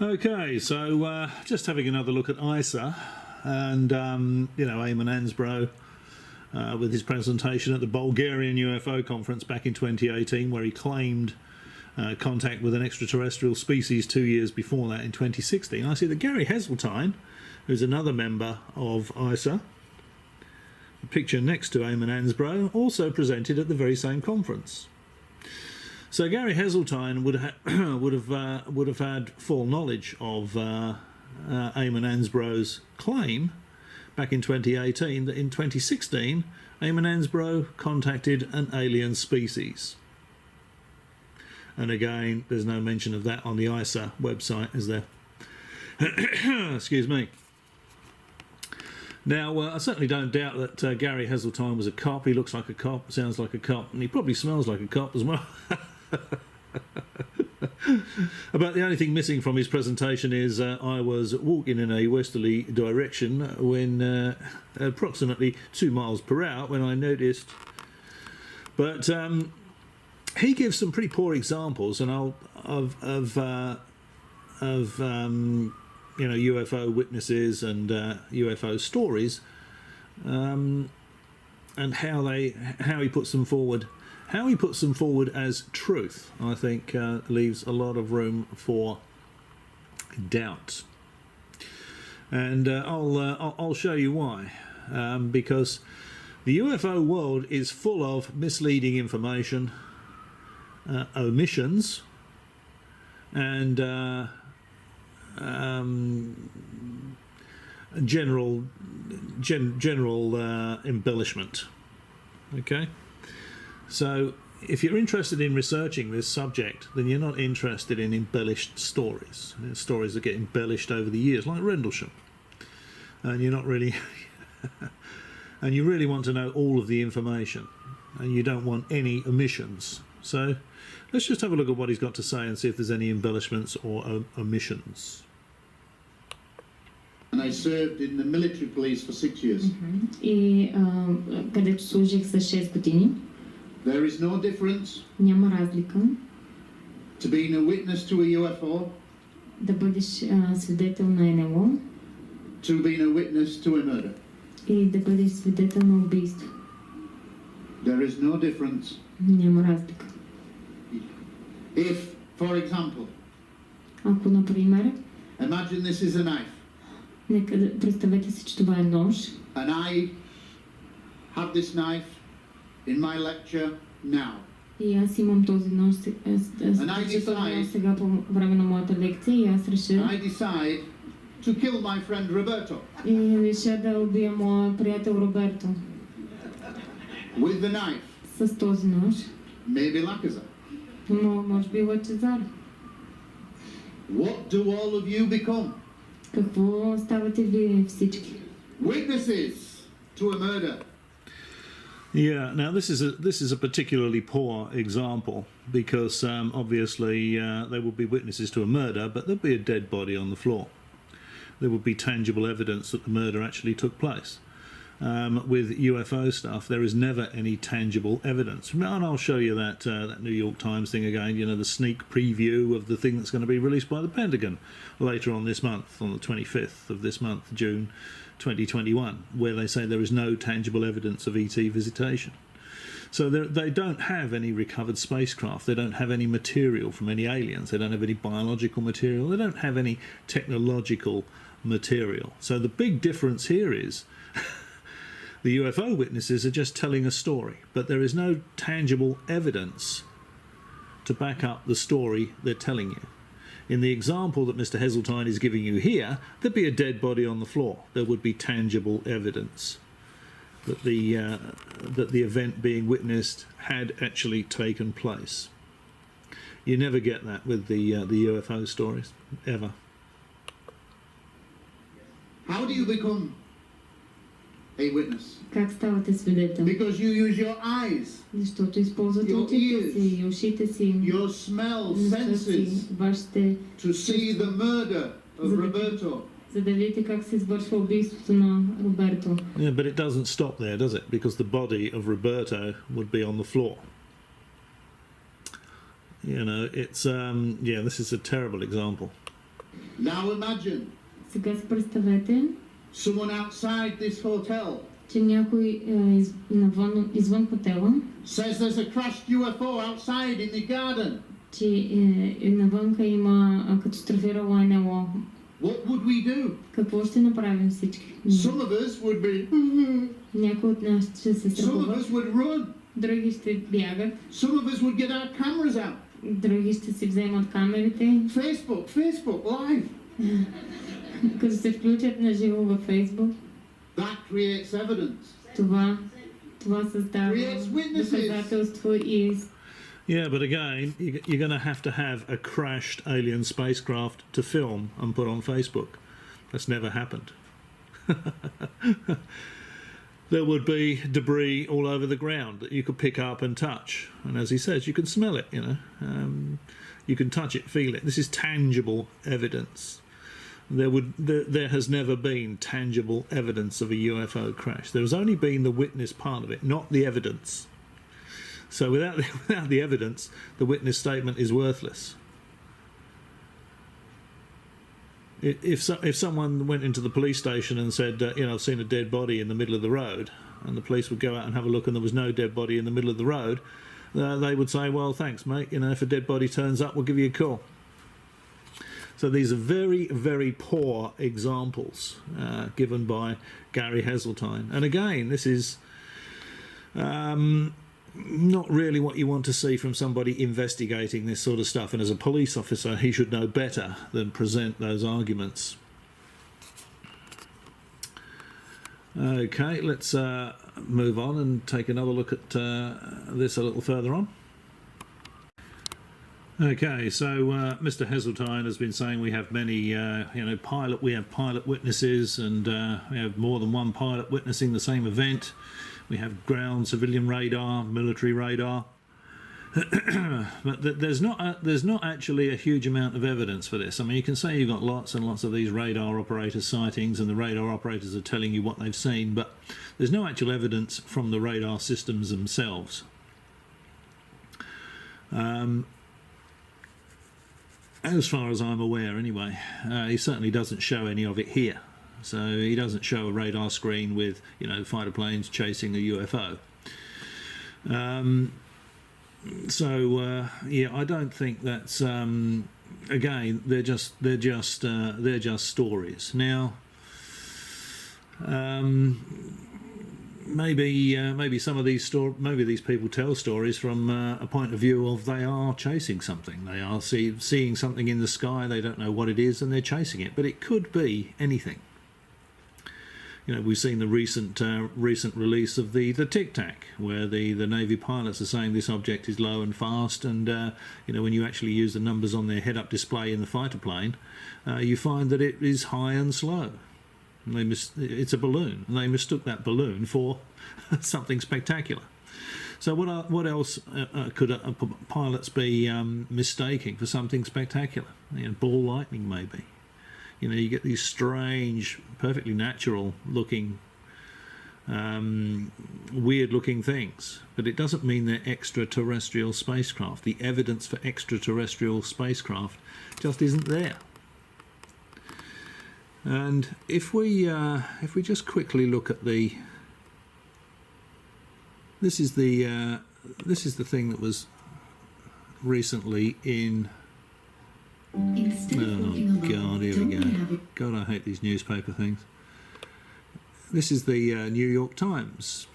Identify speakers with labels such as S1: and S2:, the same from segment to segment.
S1: Okay, so just having another look at ICER and, Eamonn Ansbro with his presentation at the Bulgarian UFO conference back in 2018, where he claimed contact with an extraterrestrial species 2 years before that in 2016. I see that Gary Heseltine, who's another member of ICER, the picture next to Eamonn Ansbro, also presented at the very same conference. So Gary Heseltine would have had full knowledge of Eamonn Ansbro's claim back in 2018 that in 2016 Eamonn Ansbro contacted an alien species. And again, there's no mention of that on the ICER website, is there? Excuse me. Now, I certainly don't doubt that Gary Heseltine was a cop. He looks like a cop, sounds like a cop, and he probably smells like a cop as well. About the only thing missing from his presentation is I was walking in a westerly direction when approximately 2 miles per hour when I noticed. But he gives some pretty poor examples, and of UFO witnesses and UFO stories, and how he puts them forward. How he puts them forward as truth, I think, leaves a lot of room for doubt, and I'll show you why. Because the UFO world is full of misleading information, omissions, and general embellishment. Okay. So, if you're interested in researching this subject, then you're not interested in embellished stories. Stories that get embellished over the years, like Rendlesham. And you're not really... and you really want to know all of the information. And you don't want any omissions. So, let's just have a look at what he's got to say and see if there's any embellishments or omissions.
S2: And I served in the military police for 6 years.
S3: И където служих за 6 години.
S2: There is no difference
S3: Няма разлика
S2: to being a witness to a UFO,
S3: да бъдеш свидетел на НЛО,
S2: to being a witness to a murder.
S3: и да бъдеш свидетел на убийство.
S2: There is no difference.
S3: Няма разлика.
S2: If, for example,
S3: Ако, например,
S2: imagine this is a knife,
S3: нека да представете си, че това е нож,
S2: and I have this knife in my lecture now.
S3: и аз имам този нож сега по време на моята лекция, и аз реша
S2: I decide to kill my friend Roberto.
S3: И реша да убия моя приятел Роберто.
S2: With the knife.
S3: С този нож.
S2: Maybe Lacazette.
S3: Може би Лачезар.
S2: What do all of you become?
S3: Какво ставате вие всички?
S2: Witnesses to a murder.
S1: Yeah, now this is a particularly poor example because obviously they would be witnesses to a murder, but there'd be a dead body on the floor. There would be tangible evidence that the murder actually took place. With UFO stuff, there is never any tangible evidence. And I'll show you that New York Times thing again, the sneak preview of the thing that's going to be released by the Pentagon later on this month, on the 25th of this month, June 2021, where they say there is no tangible evidence of ET visitation. So they don't have any recovered spacecraft, they don't have any material from any aliens, they don't have any biological material, they don't have any technological material. So the big difference here is the UFO witnesses are just telling a story, but there is no tangible evidence to back up the story they're telling you. In the example that Mr. Heseltine is giving you here, there'd be a dead body on the floor. There would be tangible evidence that the event being witnessed had actually taken place. You never get that with the UFO stories, ever.
S2: How do you become a witness?
S3: Как ставате свидетел?
S2: Because you use your eyes.
S3: Защото използвате очите си и ушите си.
S2: Your smell senses.
S3: Вашите
S2: to see the murder of Roberto.
S3: За да видите как се извършва убийството на Роберто.
S1: Yeah, but it doesn't stop there, does it? Because the body of Roberto would be on the floor. It's yeah, this is a terrible example.
S2: Now imagine
S3: Сега си представете,
S2: someone outside this hotel
S3: че някой извън хотела,
S2: says there's a crashed UFO outside in the garden.
S3: че навънка има катастрофирало НЛО.
S2: What would we do?
S3: Какво ще направим всички?
S2: Some of us would be.
S3: Някои от нас ще се
S2: Some of
S3: страхуват,
S2: us would run.
S3: други ще бягат,
S2: Some of us would get our cameras out.
S3: други ще си вземат камерите,
S2: Facebook Live.
S3: като се включат на живо във Фейсбук.
S2: That creates evidence.
S3: Това създава
S2: Creates witnesses.
S3: доказателство и
S1: Yeah, but again, you're going to have a crashed alien spacecraft to film and put on Facebook. That's never happened. There would be debris all over the ground that you could pick up and touch. And as he says, you can smell it, you know. You can touch it, feel it. This is tangible evidence. There has never been tangible evidence of a UFO crash. There has only been the witness part of it, not the evidence. So without the evidence, the witness statement is worthless. If someone went into the police station and said, I've seen a dead body in the middle of the road, and the police would go out and have a look and there was no dead body in the middle of the road, they would say, well, thanks, mate. If a dead body turns up, we'll give you a call. So these are very, very poor examples given by Gary Heseltine. And again, this is not really what you want to see from somebody investigating this sort of stuff. And as a police officer, he should know better than present those arguments. Okay, let's move on and take another look at this a little further on. Okay, so Mr. Heseltine has been saying we have many, we have pilot witnesses, and we have more than one pilot witnessing the same event. We have ground civilian radar, military radar, but there's not actually a huge amount of evidence for this. I mean, you can say you've got lots and lots of these radar operator sightings, and the radar operators are telling you what they've seen, but there's no actual evidence from the radar systems themselves. As far as I'm aware, anyway, he certainly doesn't show any of it here. So he doesn't show a radar screen with, fighter planes chasing a UFO. I don't think that's. Again, they're just stories. Now, maybe some of these people tell stories from a point of view of they are chasing something. They are seeing something in the sky. They don't know what it is, and they're chasing it. But it could be anything. We've seen the recent release of the Tic Tac, where the Navy pilots are saying this object is low and fast, and when you actually use the numbers on their head-up display in the fighter plane, you find that it is high and slow. It's a balloon, and they mistook that balloon for something spectacular. So what else could pilots be mistaking for something spectacular? Ball lightning, maybe. You get these strange, perfectly natural looking, weird looking things, but it doesn't mean they're extraterrestrial spacecraft. The evidence for extraterrestrial spacecraft just isn't there. And if we just quickly look at this is the thing that was recently in. Oh God, here we go. God, I hate these newspaper things. This is the New York Times.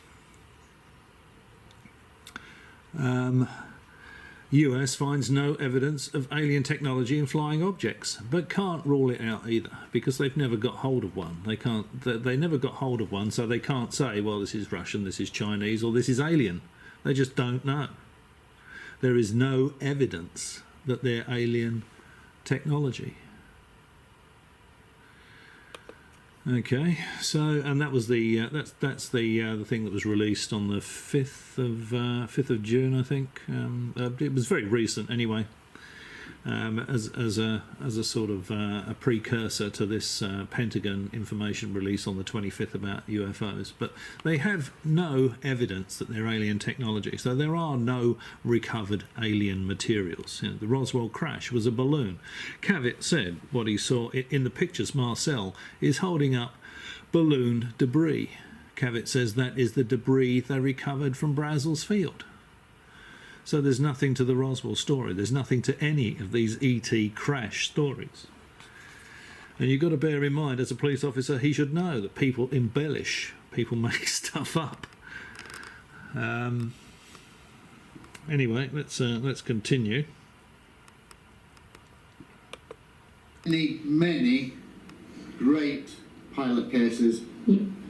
S1: US finds no evidence of alien technology in flying objects, but can't rule it out either, because they've never got hold of one. They never got hold of one, so they can't say, well, this is Russian, this is Chinese, or this is alien. They just don't know. There is no evidence that they're alien technology. Okay, so and that was that's the thing that was released on the 5th of June, I think. It was very recent anyway. as a sort of a precursor to this Pentagon information release on the 25th about UFOs. But they have no evidence that they're alien technology, so there are no recovered alien materials. You know, the Roswell crash was a balloon. Cavett said what he saw in the pictures. Marcel is holding up balloon debris. Cavett says that is the debris they recovered from Brazel's field. So there's nothing to the Roswell story. There's nothing to any of these ET crash stories. And you've got to bear in mind, as a police officer, he should know that people embellish, people make stuff up. Anyway, let's continue.
S2: Many great pilot cases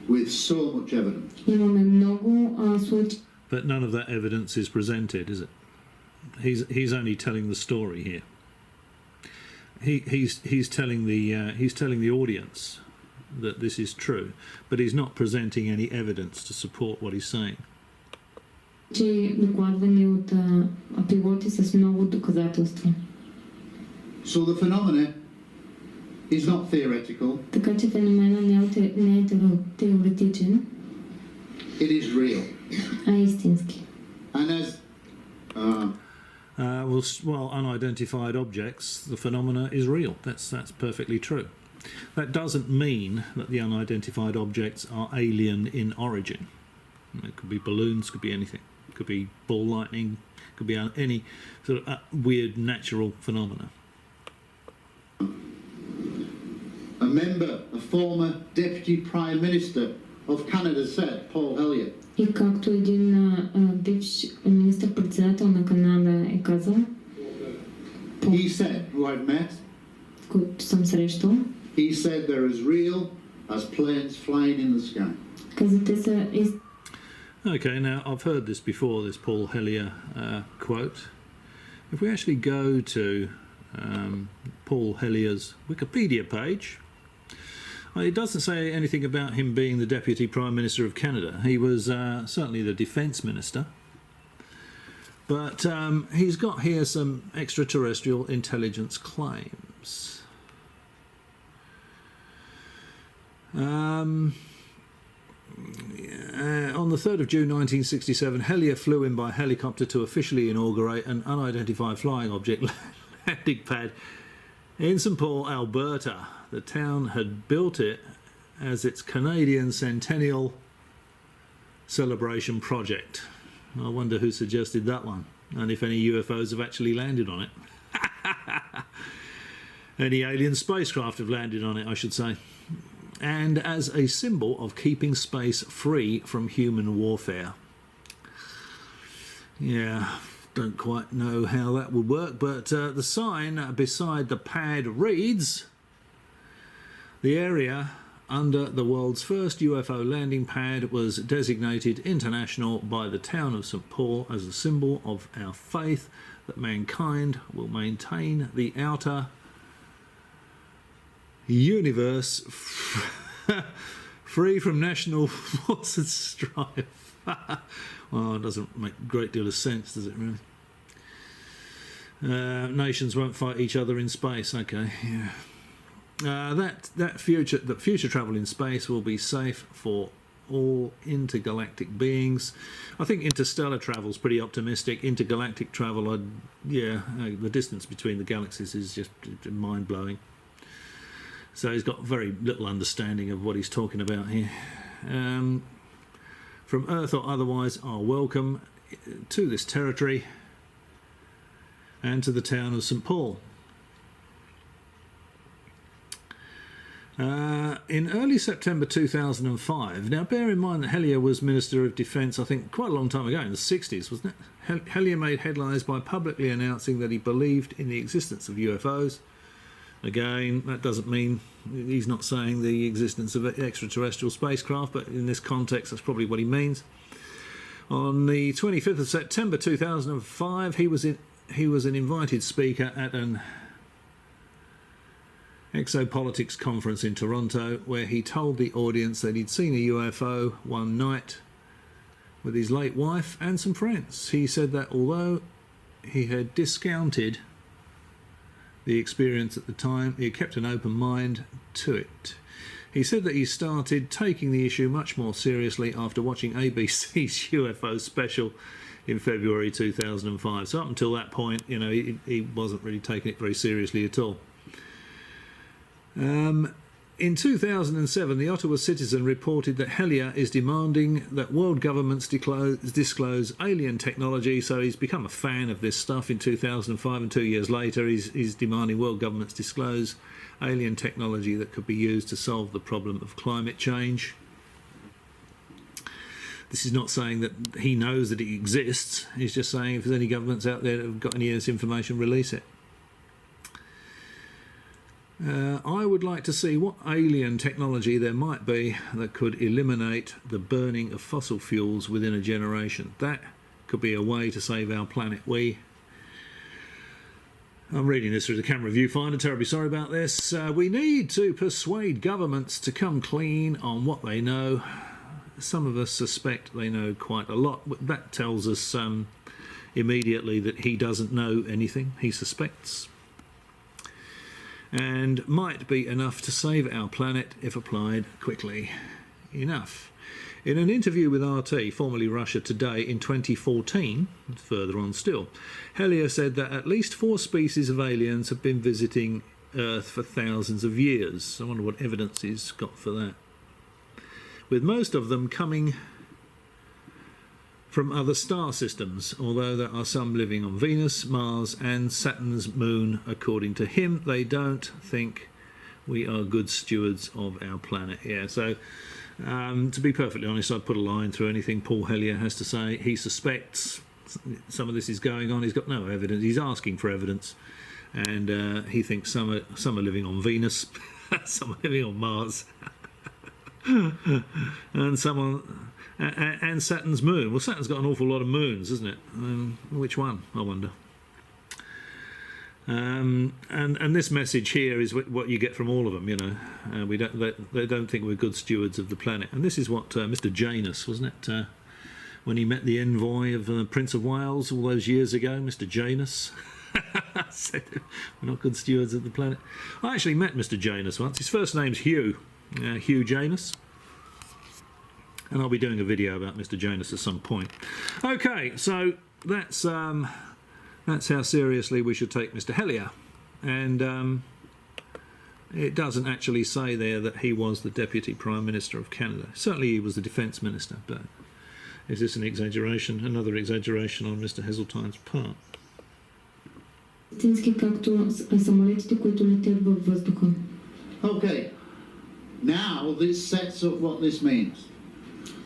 S2: with so much evidence.
S3: Имаме много случаи.
S1: But none of that evidence is presented, is it? He's only telling the story here. He's telling the audience that this is true, but he's not presenting any evidence to support what he's saying.
S3: Докладвани от пилоти с много доказателства.
S2: So the phenomena is not theoretical.
S3: Така че феномена не е теоретичен.
S2: It is real.
S3: А истински.
S2: And as
S1: well, unidentified objects, the phenomena is real. That's perfectly true. That doesn't mean that the unidentified objects are alien in origin. It could be balloons, could be anything. It could be ball lightning, could be any sort of weird natural phenomena.
S2: A former Deputy Prime Minister of Canada said, Paul Hellyer.
S3: И както един бивш министър-председател на Канада е казал,
S2: He said, who I've met,
S3: който съм срещал,
S2: he said they're as real as planes flying in the sky.
S3: каза те са
S1: Okay, now I've heard this before, this Paul Hellyer quote. If we actually go to Paul Hellyer's Wikipedia page, well, it doesn't say anything about him being the Deputy Prime Minister of Canada. He was certainly the Defence Minister. But he's got here some extraterrestrial intelligence claims. On the 3rd of June 1967, Hellyer flew in by helicopter to officially inaugurate an unidentified flying object landing pad in St Paul, Alberta. The town had built it as its Canadian Centennial Celebration project. I wonder who suggested that one, and if any UFOs have actually landed on it. Any alien spacecraft have landed on it, I should say. And as a symbol of keeping space free from human warfare. Yeah, don't quite know how that would work, but the sign beside the pad reads, "The area under the world's first UFO landing pad was designated international by the town of St Paul as a symbol of our faith that mankind will maintain the outer universe free from national wars and strife." Well, it doesn't make a great deal of sense, does it really? Nations won't fight each other in space. Okay, yeah. That future travel in space will be safe for all intergalactic beings. I think interstellar travel is pretty optimistic. Intergalactic travel, the distance between the galaxies is just mind-blowing. So he's got very little understanding of what he's talking about here. From Earth or otherwise are welcome to this territory and to the town of St Paul. In early September 2005, now bear in mind that Hellyer was Minister of Defence, I think, quite a long time ago, in the 60s, wasn't it? Hellyer made headlines by publicly announcing that he believed in the existence of UFOs. Again, that doesn't mean he's not saying the existence of extraterrestrial spacecraft, but in this context, that's probably what he means. On the 25th of September 2005, he was an invited speaker at an exopolitics conference in Toronto, where he told the audience that he'd seen a UFO one night with his late wife and some friends. He said that although he had discounted the experience at the time. He kept an open mind to it. He said that he started taking the issue much more seriously after watching ABC's UFO special in February 2005. So up until that point, you know, he wasn't really taking it very seriously at all. In 2007, the Ottawa Citizen reported that Helia is demanding that world governments disclose alien technology, so he's become a fan of this stuff in 2005, and 2 years later he's demanding world governments disclose alien technology that could be used to solve the problem of climate change. This is not saying that he knows that it exists, he's just saying if there's any governments out there that have got any of this information, release it. I would like to see what alien technology there might be that could eliminate the burning of fossil fuels within a generation. That could be a way to save our planet. I'm reading this through the camera viewfinder, terribly sorry about this. We need to persuade governments to come clean on what they know. Some of us suspect they know quite a lot. That tells us immediately that he doesn't know anything. He suspects. And might be enough to save our planet if applied quickly enough. In an interview with RT, formerly Russia Today, in 2014, further on still, Helia said that at least 4 species of aliens have been visiting Earth for thousands of years. I wonder what evidence he's got for that. With most of them coming from other star systems, although there are some living on Venus, Mars and Saturn's moon. According to him, they don't think we are good stewards of our planet. Yeah, so to be perfectly honest, I'd put a line through anything Paul Helia has to say. He suspects some of this is going on. He's got no evidence. He's asking for evidence, and he thinks some are living on Venus, some are living on Mars, and some on and Saturn's moon. Well, Saturn's got an awful lot of moons, isn't it? Which one, I wonder? And this message here is what you get from all of them. You know, they don't think we're good stewards of the planet. And this is what Mr. Janus, wasn't it? When he met the envoy of Prince of Wales all those years ago, Mr. Janus said we're not good stewards of the planet. I actually met Mr. Janus once. His first name's Hugh, Hugh Janus. And I'll be doing a video about Mr. Janus at some point. Okay, so that's how seriously we should take Mr. Helia. And it doesn't actually say there that he was the Deputy Prime Minister of Canada. Certainly he was the Defence Minister, but is this an exaggeration? Another exaggeration on Mr. Heseltine's part.
S2: Okay, now this sets up what this means.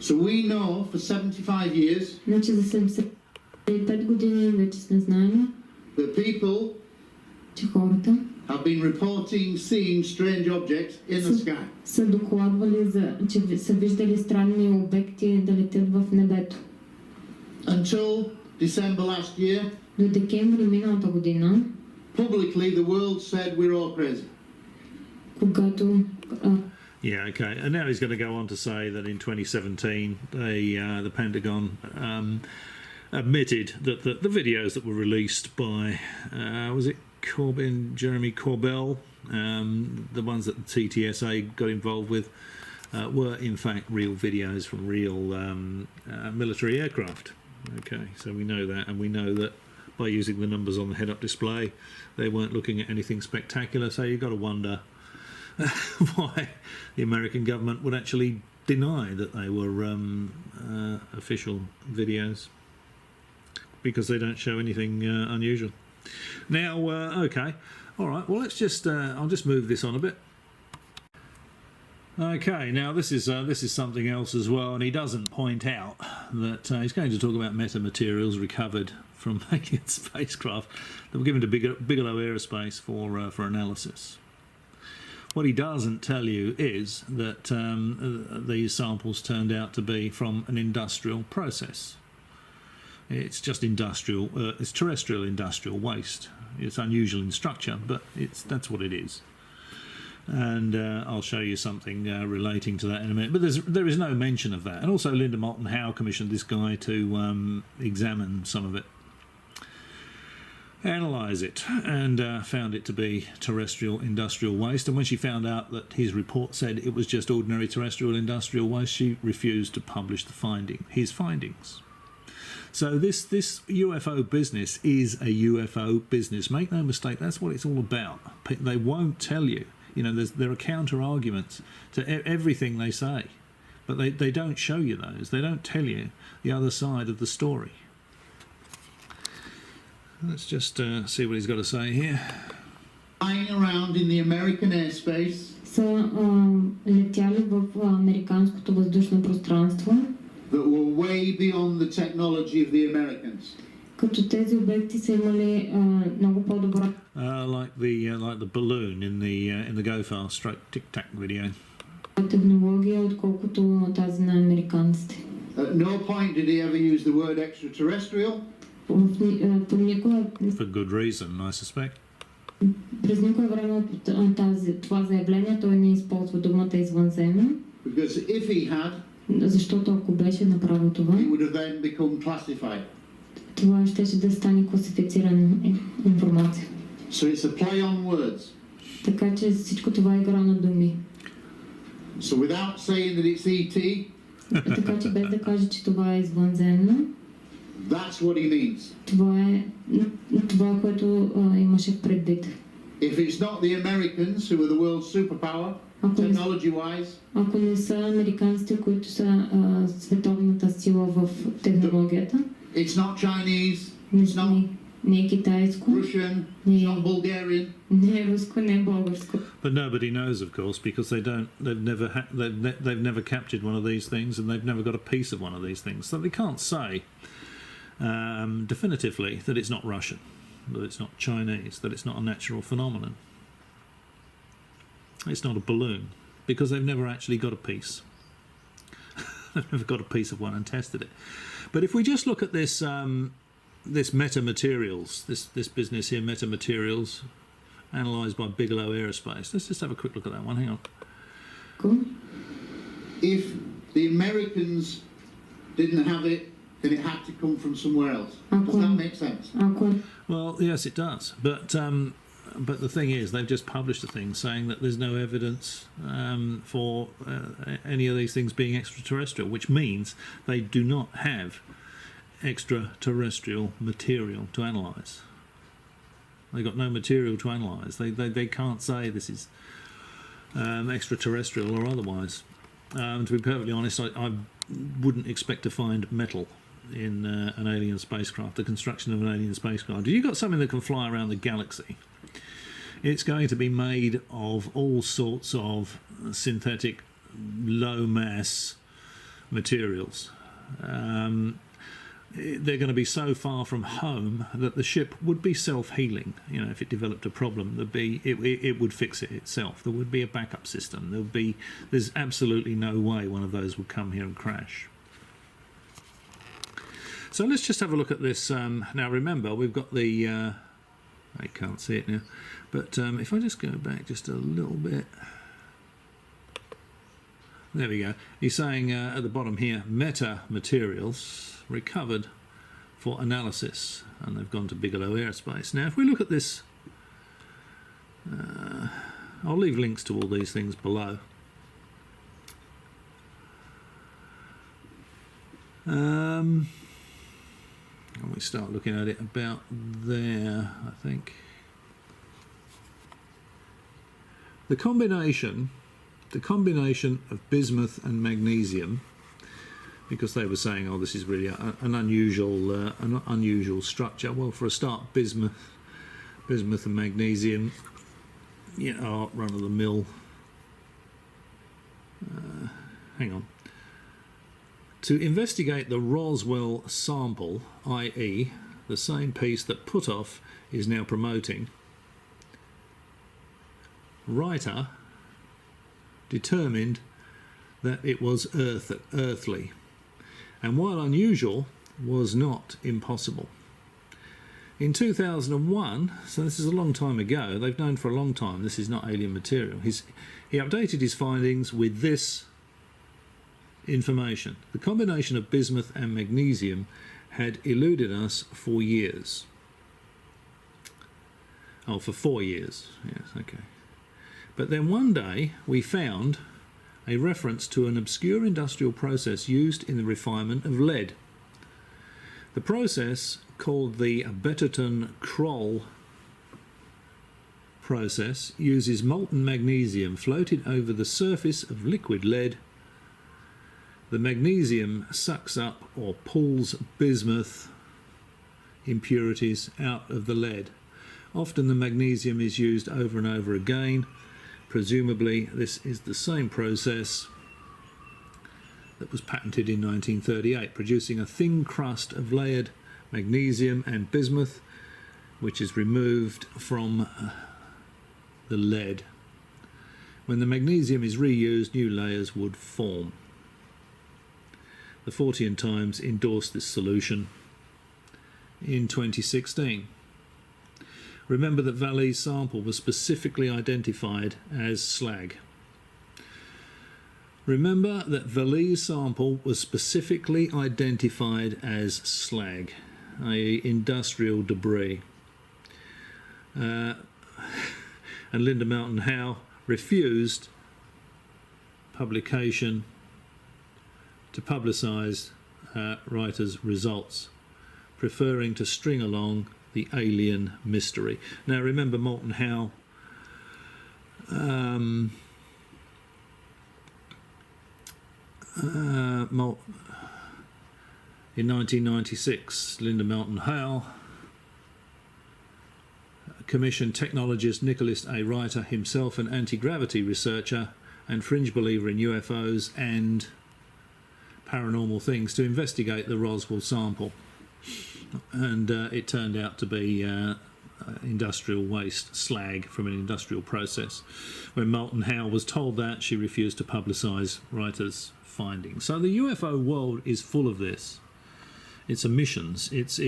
S2: So we know for 75 years
S3: Значи за 75 години вече сме знали,
S2: that people
S3: че хората
S2: have been reporting seeing strange objects in the sky.
S3: са докладвали, че са виждали странни обекти да летят в небето.
S2: Until December last year,
S3: До декември миналата година,
S2: publicly the world said we're all crazy.
S3: когато
S1: Yeah, okay. And now he's going to go on to say that in 2017, the Pentagon admitted that the videos that were released by, was it Jeremy Corbell, the ones that the TTSA got involved with, were in fact real videos from real military aircraft. Okay, so we know that, and we know that by using the numbers on the head-up display, they weren't looking at anything spectacular, so you've got to wonder why the American government would actually deny that they were official videos, because they don't show anything unusual. Now, okay, all right. Well, let's just I'll just move this on a bit. Okay, now this is something else as well, and he doesn't point out that he's going to talk about metamaterials recovered from alien spacecraft that were given to Bigelow Aerospace for analysis. What he doesn't tell you is that these samples turned out to be from an industrial process. It's just industrial, it's terrestrial industrial waste. It's unusual in structure, but that's what it is. And I'll show you something relating to that in a minute. But there is no mention of that. And also Linda Moulton Howe commissioned this guy to examine some of it. analyse it, and found it to be terrestrial industrial waste. And when she found out that his report said it was just ordinary terrestrial industrial waste, she refused to publish his findings. So this UFO business is a UFO business. Make no mistake, that's what it's all about. They won't tell you. You know, there are counter arguments to everything they say, but they don't show you those. They don't tell you the other side of the story. Let's just see what he's got to say here.
S2: Flying around in the American airspace.
S3: Са летяли в американското въздушно пространство.
S2: That were way beyond the technology of the Americans.
S3: Като тези обекти са имали много по-добра.
S1: Like the balloon in the Go Fast Stroke Tic Tac video.
S3: Технология, отколкото тази на американците.
S2: At no point did he ever use the word extraterrestrial.
S1: For good reason, I suspect.
S3: През никое време това заявление той не използва думата извънземно.
S2: Because if he had,
S3: защото ако беше направил това,
S2: it would have then become classified.
S3: Това щеше да стане класифицирана информация.
S2: So it's a play on words.
S3: Така че всичко това е игра на думи.
S2: So without saying that it's ET,
S3: така че без да каже, че това е извънземно,
S2: that's what he means.
S3: Това е това, което имаше предвид.
S2: If it's not the Americans who are the world's superpower, technology-wise,
S3: ако не са американците, които са световната сила в технологията,
S2: it's not Chinese, it's not
S3: не е китайско,
S2: Russian, it's not Bulgarian.
S3: Не е руско, не е българско.
S1: But nobody knows, of course, because they've never captured one of these things, and they've never got a piece of one of these things. So they can't say definitively that it's not Russian, that it's not Chinese, that it's not a natural phenomenon. It's not a balloon, because they've never actually got a piece. They've never got a piece of one and tested it. But if we just look at this this metamaterials, this business here, metamaterials, analysed by Bigelow Aerospace. Let's just have a quick look at that one. Hang on.
S3: Cool.
S2: If the Americans didn't have it, then it had to come from somewhere else. Does that make sense?
S1: Well, yes, it does. But the thing is, they've just published a thing saying that there's no evidence for any of these things being extraterrestrial, which means they do not have extraterrestrial material to analyse. They've got no material to analyse. They can't say this is extraterrestrial or otherwise. To be perfectly honest, I wouldn't expect to find metal in an alien spacecraft, the construction of an alien spacecraft. If you've got something that can fly around the galaxy, it's going to be made of all sorts of synthetic, low-mass materials. They're going to be so far from home that the ship would be self-healing. You know, if it developed a problem, it would fix it itself. There would be a backup system. There's absolutely no way one of those would come here and crash. So let's just have a look at this. Now remember, we've got the... I can't see it now. But if I just go back just a little bit... There we go. He's saying at the bottom here, metamaterials recovered for analysis, and they've gone to Bigelow Aerospace. Now if we look at this, I'll leave links to all these things below. And we start looking at it about there, I think. The combination of bismuth and magnesium, because they were saying, oh, this is really an unusual structure. Well, for a start, bismuth and magnesium, are run-of-the-mill. Hang on. To investigate the Roswell sample, i.e., the same piece that Puthoff is now promoting, Reiter determined that it was earthly, and while unusual, was not impossible. In 2001, so this is a long time ago, they've known for a long time this is not alien material, he updated his findings with this information. The combination of bismuth and magnesium had eluded us for years. Oh, for 4 years. Yes, okay. But then one day we found a reference to an obscure industrial process used in the refinement of lead. The process, called the Heseltine process, uses molten magnesium floated over the surface of liquid lead. The magnesium sucks up or pulls bismuth impurities out of the lead. Often the magnesium is used over and over again. Presumably this is the same process that was patented in 1938, producing a thin crust of layered magnesium and bismuth, which is removed from the lead. When the magnesium is reused, new layers would form. The Fortean Times endorsed this solution in 2016. Remember that Valley's sample was specifically identified as slag. Remember that Valley's sample was specifically identified as slag, i.e. industrial debris. And Linda Moulton Howe refused publication to publicise writers' results, preferring to string along the alien mystery. Now remember, Moulton Howe in 1996, Linda Moulton Howe commissioned technologist Nicholas A. Reiter, himself an anti-gravity researcher and fringe believer in UFOs and paranormal things, to investigate the Roswell sample. And it turned out to be industrial waste, slag from an industrial process. When Moulton Howe was told that, she refused to publicise Reiter's findings. So the UFO world is full of this. It's omissions. It's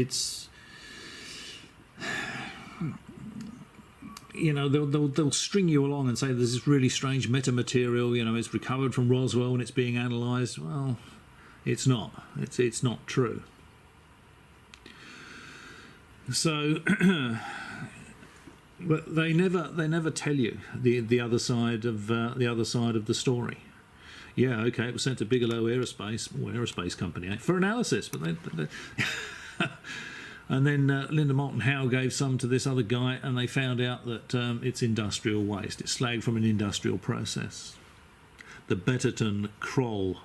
S1: you know, they'll string you along and say there's this really strange metamaterial, you know, it's recovered from Roswell and it's being analysed. Well, it's not. It's not true. So, but they never tell you the other side of the story. Yeah, okay, it was sent to Bigelow Aerospace Company for analysis, but they and then Linda Moulton Howe gave some to this other guy, and they found out that it's industrial waste. It's slag from an industrial process. The Heseltine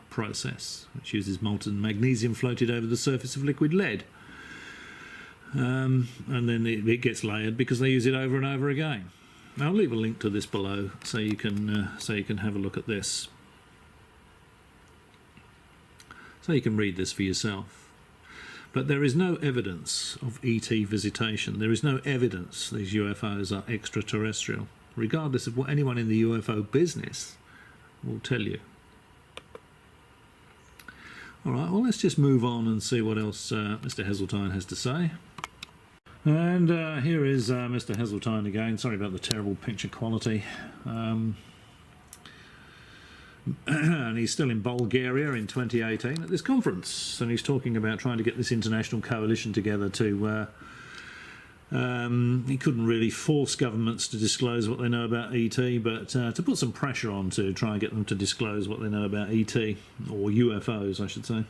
S1: process, which uses molten magnesium floated over the surface of liquid lead. And then it gets layered because they use it over and over again. I'll leave a link to this below so you can have a look at this. So you can read this for yourself. But there is no evidence of ET visitation. There is no evidence these UFOs are extraterrestrial, regardless of what anyone in the UFO business will tell you. All right, well, let's just move on and see what else Mr. Heseltine has to say. And here is Mr. Heseltine again. Sorry about the terrible picture quality. And he's still in Bulgaria in 2018 at this conference, and he's talking about trying to get this international coalition together to he couldn't really force governments to disclose what they know about ET, but to put some pressure on to try and get them to disclose what they know about ET, or UFOs I should say,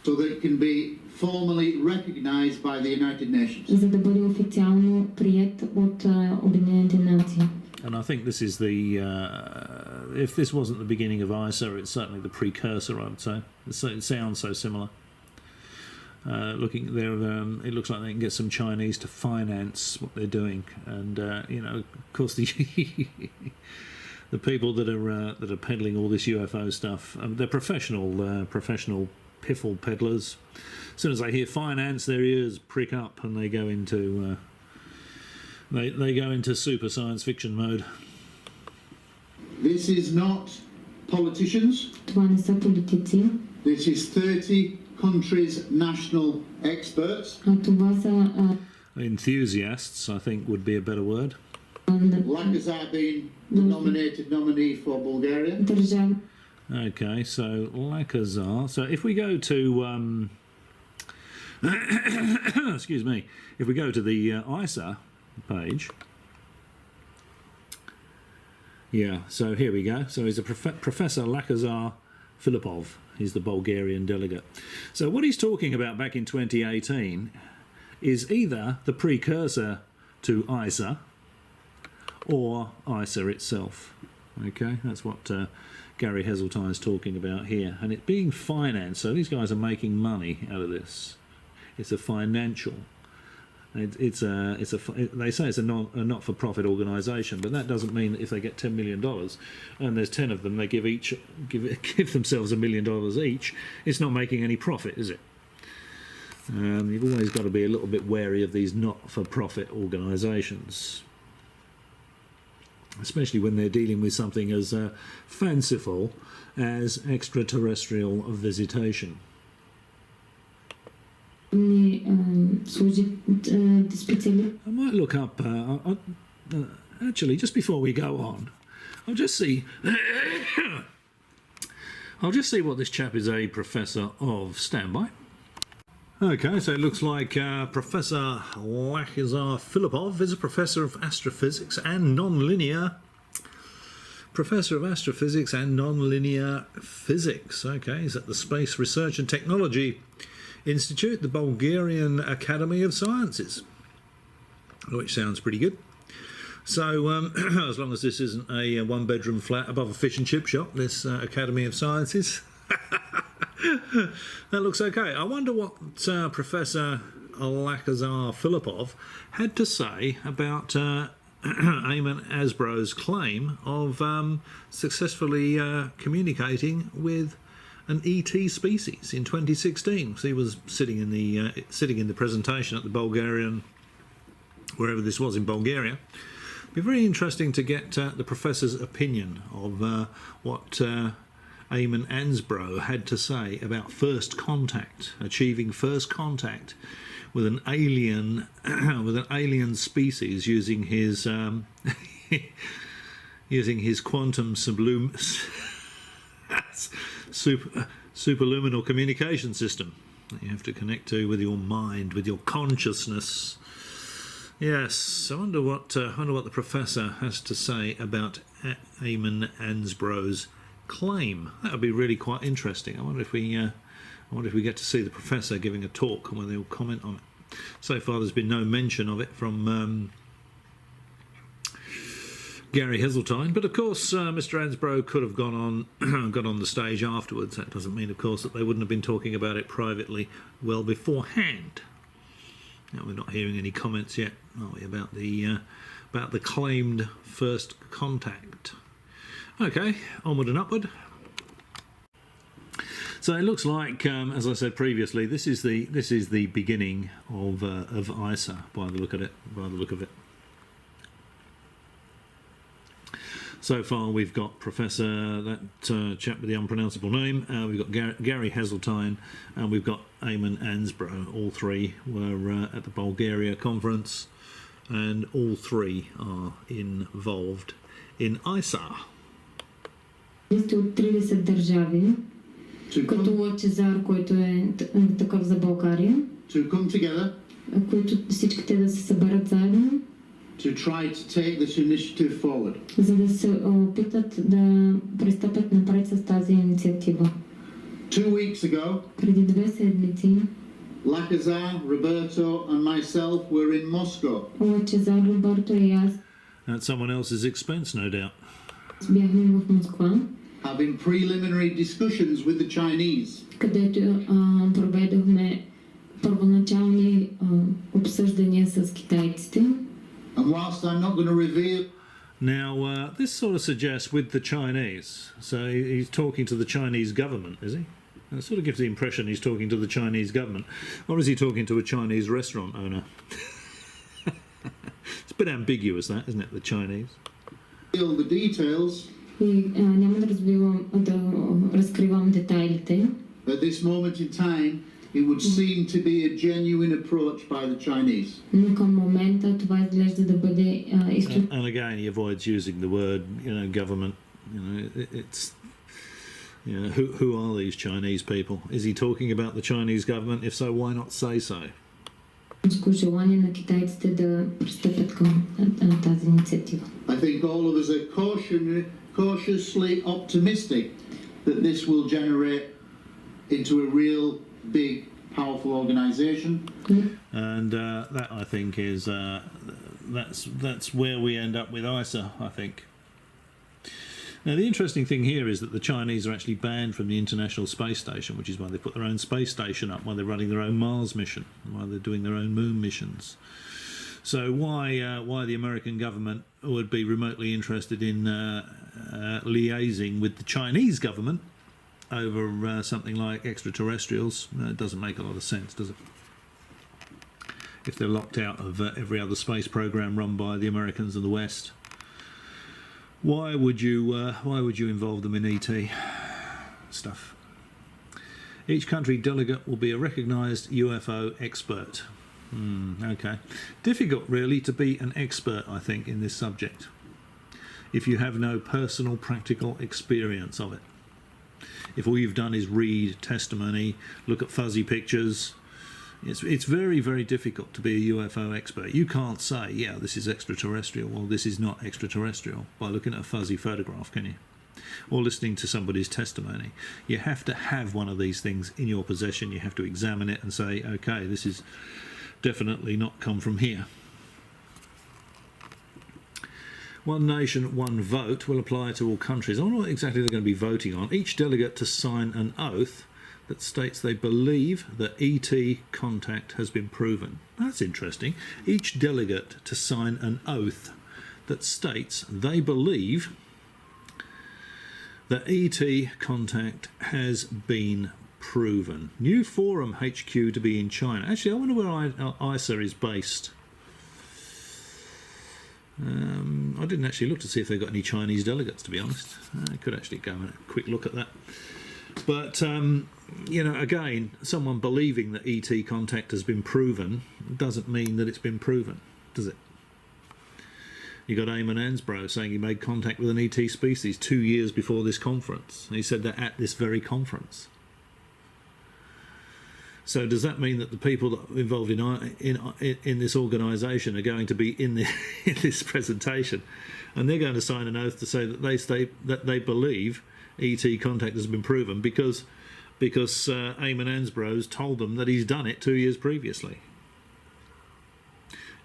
S2: so that it can be formally recognised by the United Nations.
S3: За да бъде официално прият от Обединените нации.
S1: And I think this is the, if this wasn't the beginning of ICER, it's certainly the precursor, I would say. It sounds so similar. Looking there, it looks like they can get some Chinese to finance what they're doing, and you know, of course, the the people that are peddling all this UFO stuff, they're professional piffle peddlers. As soon as they hear finance, their ears prick up and they go into they go into super science fiction mode.
S2: This is not politicians.
S3: Това не са политици.
S2: This is 30 countries' national experts.
S3: Това са
S1: enthusiasts, I think would be a better word.
S2: Lacazar being the nominated nominee for Bulgaria.
S3: Държави.
S1: Okay, so Lacazar. So if we go to excuse me, if we go to the ICER page. Yeah, so here we go. So he's a Professor Lakazar Filipov. He's the Bulgarian delegate. So what he's talking about back in 2018 is either the precursor to ICER or ICER itself. Okay, that's what Gary Heseltine is talking about here. And it being financed, so these guys are making money out of this. It's a financial. They say it's a not-for-profit organisation, but that doesn't mean that if they get $10 million and there's 10 of them, they give themselves $1 million each. It's not making any profit, is it? You've always got to be a little bit wary of these not-for-profit organisations, especially when they're dealing with something as fanciful as extraterrestrial visitation.
S3: I
S1: might look up, actually, just before we go on, I'll just see what this chap is a professor of. Stand by. Okay, so it looks like Professor Lakazar Filipov is a professor of astrophysics and non-linear physics. Okay, he's at the Space Research and Technology Institute, the Bulgarian Academy of Sciences, which sounds pretty good. So as long as this isn't a one-bedroom flat above a fish and chip shop, this Academy of Sciences, that looks okay. I wonder what Professor Lakazar Filipov had to say about Eamonn Ansbro's claim of successfully communicating with an ET species in 2016. So he was sitting in the presentation at the Bulgarian, wherever this was in Bulgaria. It'd be very interesting to get the professor's opinion of what Eamonn Ansbro had to say about achieving first contact with an alien species using his quantum superluminal communication system that you have to connect to with your mind, with your consciousness. Yes, I wonder what the professor has to say about Eamonn Ansbro's claim. That would be really quite interesting. I wonder if we get to see the professor giving a talk and whether he'll comment on it. So far, there's been no mention of it from Gary Heseltine, but of course Mr. Ansbro could have gone on the stage afterwards. That doesn't mean, of course, that they wouldn't have been talking about it privately well beforehand. Now, we're not hearing any comments yet, are we, about the claimed first contact? Okay, onward and upward. So it looks like, as I said previously, this is the beginning of ICER by the look of it. So far, we've got Professor, that chap with the unpronounceable name, we've got Gary Heseltine, and we've got Eamonn Ansbro. All three were at the Bulgaria conference, and all three are involved in ICER.
S3: От 30 държави, като Лъчезар, който е такъв за България, които всички те да се съберат заедно,
S2: to try to take this initiative forward.
S3: За да се опитат да пристъпят напред с тази инициатива.
S2: 2 weeks ago,
S3: преди 2 седмици,
S2: Lakazar, Roberto and myself were in Moscow.
S3: Лъчезар, Роберто и аз,
S1: At someone else's expense, no doubt.
S3: бяхме в Москва,
S2: having preliminary discussions with the Chinese.
S3: Където проведохме първоначални обсъждания с китайците.
S2: And whilst I'm not going to reveal...
S1: Now, this sort of suggests with the Chinese. So he's talking to the Chinese government, is he? It sort of gives the impression he's talking to the Chinese government. Or is he talking to a Chinese restaurant owner? It's a bit ambiguous, that, isn't it, the Chinese?
S2: The details.
S3: И няма да разкривам детайлите.
S2: At this moment in time, it would seem to be a genuine approach by the Chinese.
S3: Но към момента това изглежда да бъде
S1: And again, he avoids using the word, government. It's who are these Chinese people? Is he talking about the Chinese government? If so, why not say so?
S3: желание на китайците да пристъпят към тази инициатива.
S2: I think all of us are cautiously optimistic that this will generate into a real big, powerful organisation.
S1: And that, I think, is that's where we end up with ICER, I think. Now, the interesting thing here is that the Chinese are actually banned from the International Space Station, which is why they put their own space station up, why they're running their own Mars mission, why they're doing their own moon missions. So why the American government would be remotely interested in liaising with the Chinese government over something like extraterrestrials, it doesn't make a lot of sense, does it? If they're locked out of every other space program run by the Americans and the West, why would you involve them in ET stuff? Each country delegate will be a recognised UFO expert. Okay. Difficult, really, to be an expert, I think, in this subject, if you have no personal, practical experience of it. If all you've done is read testimony, look at fuzzy pictures, it's very, very difficult to be a UFO expert. You can't say, yeah, this is extraterrestrial, well, this is not extraterrestrial, by looking at a fuzzy photograph, can you? Or listening to somebody's testimony. You have to have one of these things in your possession. You have to examine it and say, okay, this is definitely not come from here. One nation, one vote will apply to all countries. I wonder what exactly they're going to be voting on. Each delegate to sign an oath that states they believe that ET contact has been proven. That's interesting. Each delegate to sign an oath that states they believe that ET contact has been proven. New forum HQ to be in China. Actually, I wonder where ICER is based. I didn't actually look to see if they've got any Chinese delegates, to be honest. I could actually go and have a quick look at that. But, you know, again, someone believing that ET contact has been proven doesn't mean that it's been proven, does it? You got Eamonn Ansbro saying he made contact with an ET species 2 years before this conference. And he said that at this very conference. So does that mean that the people that are involved in this organisation are going to be in this presentation, and they're going to sign an oath to say that they believe ET contact has been proven because Eamonn Ansbro's told them that he's done it 2 years previously?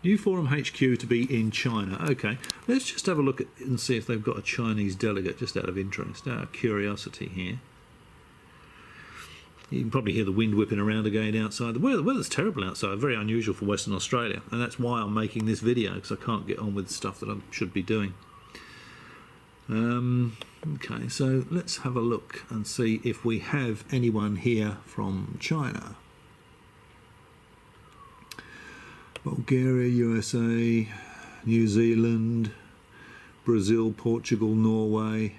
S1: New forum HQ to be in China. Okay, let's just have a look at and see if they've got a Chinese delegate, just out of interest, out of curiosity here. You can probably hear the wind whipping around again outside. The weather's terrible outside, very unusual for Western Australia, and that's why I'm making this video, because I can't get on with stuff that I should be doing. Okay, so let's have a look and see if we have anyone here from China. Bulgaria, USA, New Zealand, Brazil, Portugal, Norway,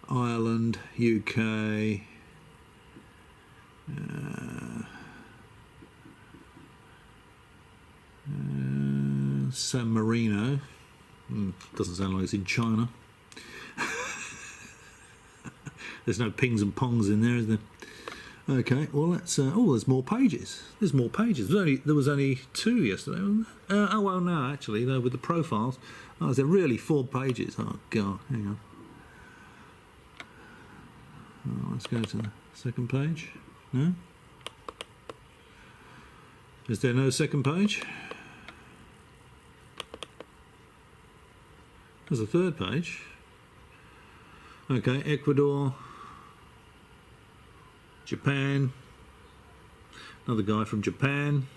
S1: Ireland, UK, San Marino. Doesn't sound like it's in China. There's no pings and pongs in there, is there? Okay, well that's there's more pages. There's more pages. There was only 2 yesterday, wasn't there? Oh well, no, actually, though, with the profiles. Oh, is there really 4 pages? Oh God, hang on. Oh, let's go to the second page. No? Is there no second page? There's a third page. Okay, Ecuador, Japan, another guy from Japan,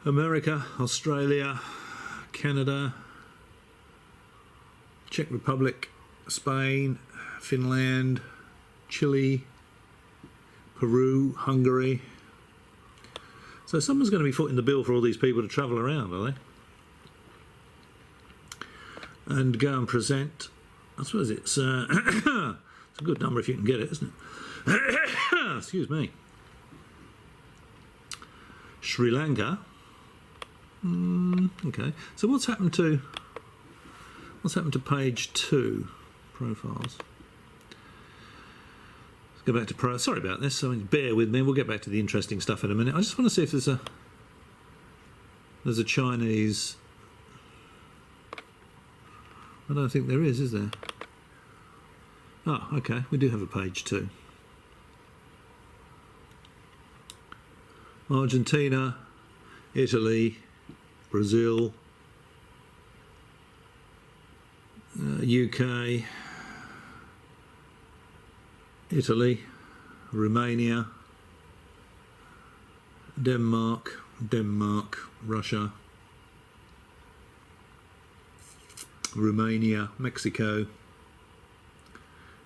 S1: America, Australia, Canada, Czech Republic, Spain, Finland, Chile, Peru, Hungary. So someone's going to be footing the bill for all these people to travel around, are they? And go and present. I suppose it's a good number if you can get it, isn't it? Excuse me. Sri Lanka. Okay. So what's happened to page 2 profiles? Go back to pro. Sorry about this. I mean, bear with me. We'll get back to the interesting stuff in a minute. I just want to see if there's a Chinese. I don't think there is there? Oh, okay. We do have a page too. Argentina, Italy, Brazil, UK, Italy, Romania, Denmark, Russia, Romania, Mexico,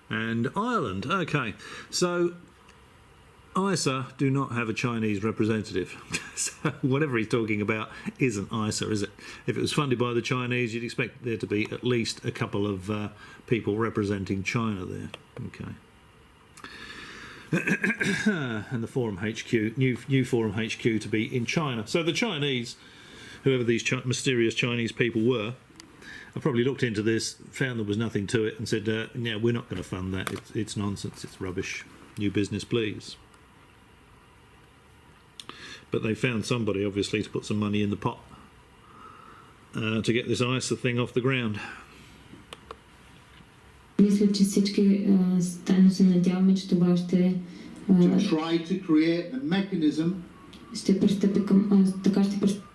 S1: and Ireland. Okay, so ICER do not have a Chinese representative. So whatever he's talking about isn't ICER, is it? If it was funded by the Chinese, you'd expect there to be at least a couple of people representing China there. Okay. And the Forum HQ, new Forum HQ to be in China. So the Chinese, whoever these mysterious Chinese people were, I probably looked into this, found there was nothing to it, and said, "Yeah, we're not going to fund that. It's nonsense. It's rubbish. New business, please." But they found somebody, obviously, to put some money in the pot to get this ICER thing off the ground.
S3: Мисля, че всички тайно се надяваме, че това ще
S2: try to create the mechanism.
S3: Ще пристъпи към така ще пристъпи.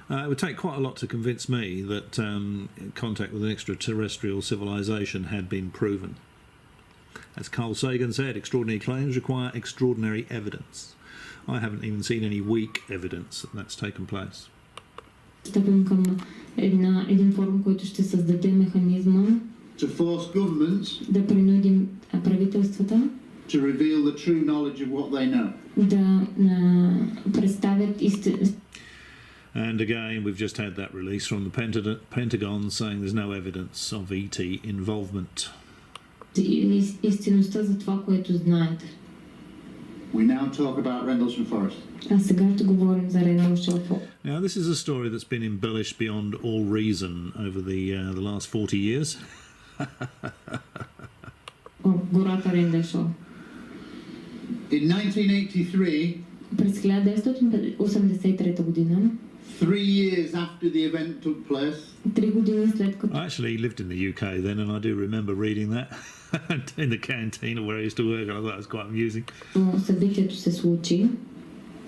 S1: It would take quite a lot to convince me that contact with an extraterrestrial civilization had been proven. As Carl Sagan said, extraordinary claims require extraordinary evidence. I haven't even seen any weak evidence that that's taken place.
S3: Стъпим към един форум, който ще създаде механизма
S2: to force governments
S3: да принудим правителствата
S2: to reveal the true knowledge of what they know.
S3: Да представят истината.
S1: And again, we've just had that release from the Pentagon saying there's no evidence of ET involvement.
S3: Истинността за това, което знаете.
S2: We now talk about Rendlesham Forest.
S3: А сега ще говорим за Rendlesham Forest.
S1: Now, this is a story that's been embellished beyond all reason over the last 40 years.
S3: Гората Rendlesham.
S2: In 1983,
S3: през 1983 година,
S2: 3 years after the event took place,
S3: 3 години след като
S1: I actually lived in the UK then, and I do remember reading that in the canteen where I used to work. I thought it was quite amusing.
S3: Събитието се случи.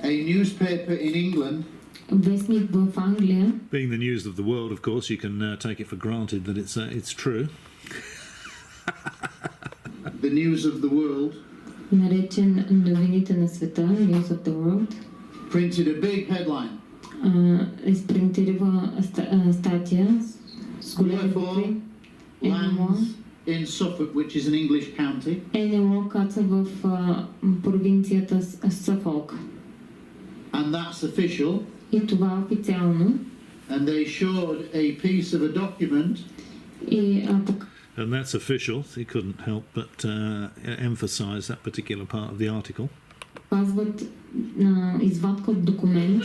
S2: A newspaper in England,
S3: вестник в Англия,
S1: being the news of the world, of course, you can take it for granted that it's true.
S2: The news of the world,
S3: наречен новините на света, News of the World,
S2: printed a big headline.
S3: изпринтирала статия с големи букви.
S2: Lands in Suffolk, which is an English county.
S3: НЛО каца в провинцията Suffolk.
S2: And that's official.
S3: И това официално.
S2: And they showed a piece of a document.
S3: И
S1: And that's official. He couldn't help but emphasize that particular part of the article.
S3: Казват извадка от документ,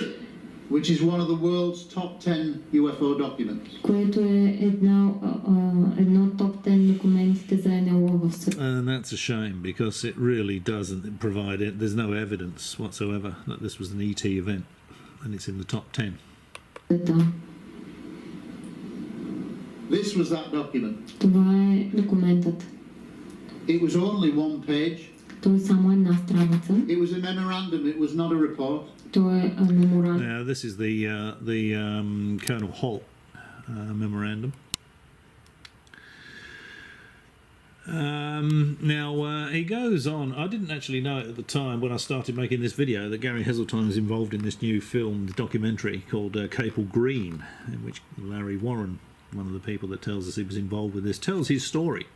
S2: which is one of the world's top 10 UFO documents.
S3: което е едно от топ 10 документите за НЛО в света.
S1: And that's a shame because it really doesn't provide it. There's no evidence whatsoever that this was an ET event, and it's in the top 10.
S2: This was that document.
S3: Това е документът.
S2: It was only one page.
S3: То е само една страница.
S2: It was a memorandum. It was not a report.
S3: То е меморандум.
S1: Now this is the Colonel Holt memorandum. Now he goes on. I didn't actually know it at the time when I started making this video that Gary Heseltine is involved in this new film, the documentary called Capel Green, in which Larry Warren, one of the people that tells us he was involved with this, tells his story.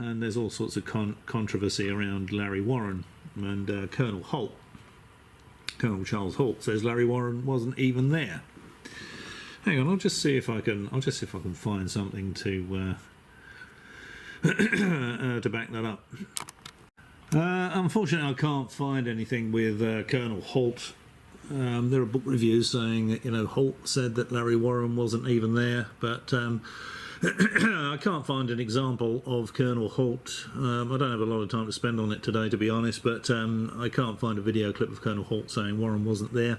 S1: And there's all sorts of controversy around Larry Warren and Colonel Holt. Colonel Charles Holt says Larry Warren wasn't even there. Hang on, I'll just see if I can find something to back that up. Unfortunately, I can't find anything with Colonel Holt. There are book reviews saying that Holt said that Larry Warren wasn't even there, but I can't find an example of Colonel Holt. I don't have a lot of time to spend on it today, to be honest, but I can't find a video clip of Colonel Holt saying Warren wasn't there.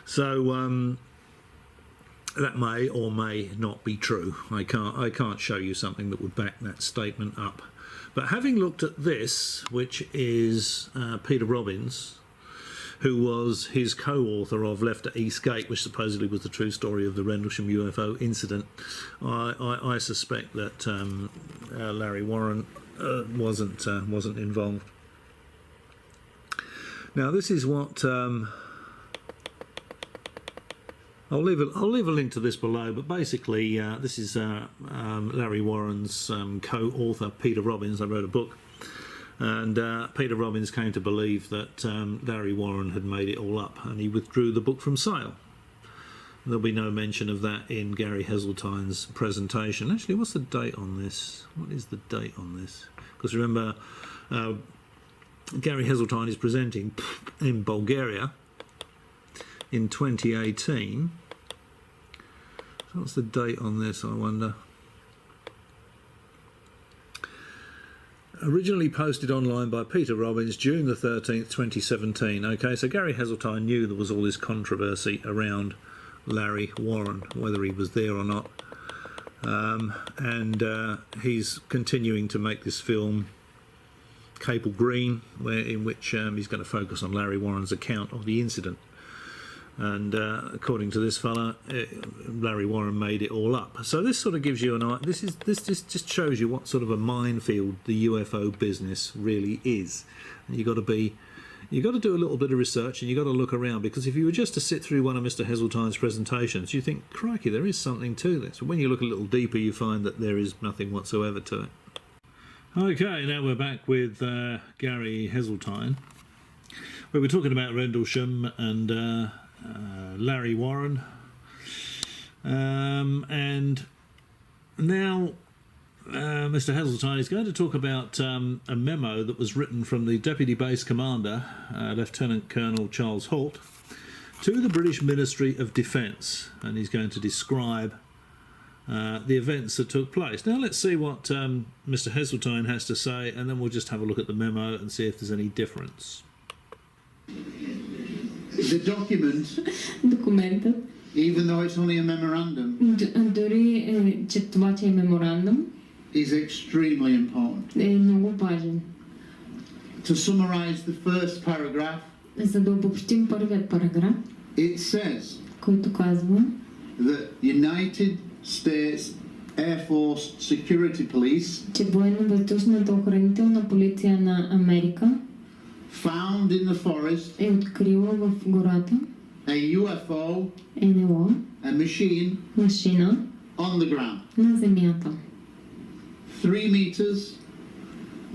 S1: So that may or may not be true. I can't show you something that would back that statement up. But having looked at this, which is Peter Robbins, who was his co-author of Left at East Gate, which supposedly was the true story of the Rendlesham UFO incident, I suspect that Larry Warren wasn't involved. Now, this is what I'll leave a link to this below. But basically, this is Larry Warren's co-author, Peter Robbins. I wrote a book. And Peter Robbins came to believe that Larry Warren had made it all up, and he withdrew the book from sale. There'll be no mention of that in Gary Heseltine's presentation. Actually, what's the date on this? What is the date on this? Because remember, Gary Heseltine is presenting in Bulgaria in 2018. So what's the date on this, I wonder? Originally posted online by Peter Robbins, June the 13th, 2017. Okay, so Gary Heseltine knew there was all this controversy around Larry Warren, whether he was there or not. And he's continuing to make this film, Cable Green, in which he's going to focus on Larry Warren's account of the incident. And according to this fella, Larry Warren made it all up. So this sort of gives you an idea. This just shows you what sort of a minefield the UFO business really is. And you've got to do a little bit of research, and you've got to look around, because if you were just to sit through one of Mr. Heseltine's presentations, you think, crikey, there is something to this. When you look a little deeper, you find that there is nothing whatsoever to it. Okay, now we're back with Gary Heseltine. We were talking about Rendlesham and Larry Warren, and now Mr. Heseltine is going to talk about a memo that was written from the Deputy Base Commander, Lieutenant Colonel Charles Holt, to the British Ministry of Defence, and he's going to describe the events that took place. Now let's see what Mr. Heseltine has to say, and then we'll just have a look at the memo and see if there's any difference.
S2: The document,
S3: Документът,
S2: even though it's only a memorandum,
S3: дори че това, че е меморандум,
S2: is extremely important.
S3: е много важен.
S2: To summarize the first paragraph,
S3: За да обобщим първият параграф,
S2: it says
S3: който казва,
S2: that United States Air Force Security Police,
S3: че военно-въздушната охранителна полиция на Америка
S2: found in the forest
S3: е открила в гората
S2: a UFO,
S3: НЛО,
S2: a machine,
S3: машина
S2: on the ground.
S3: на земята.
S2: 3 meters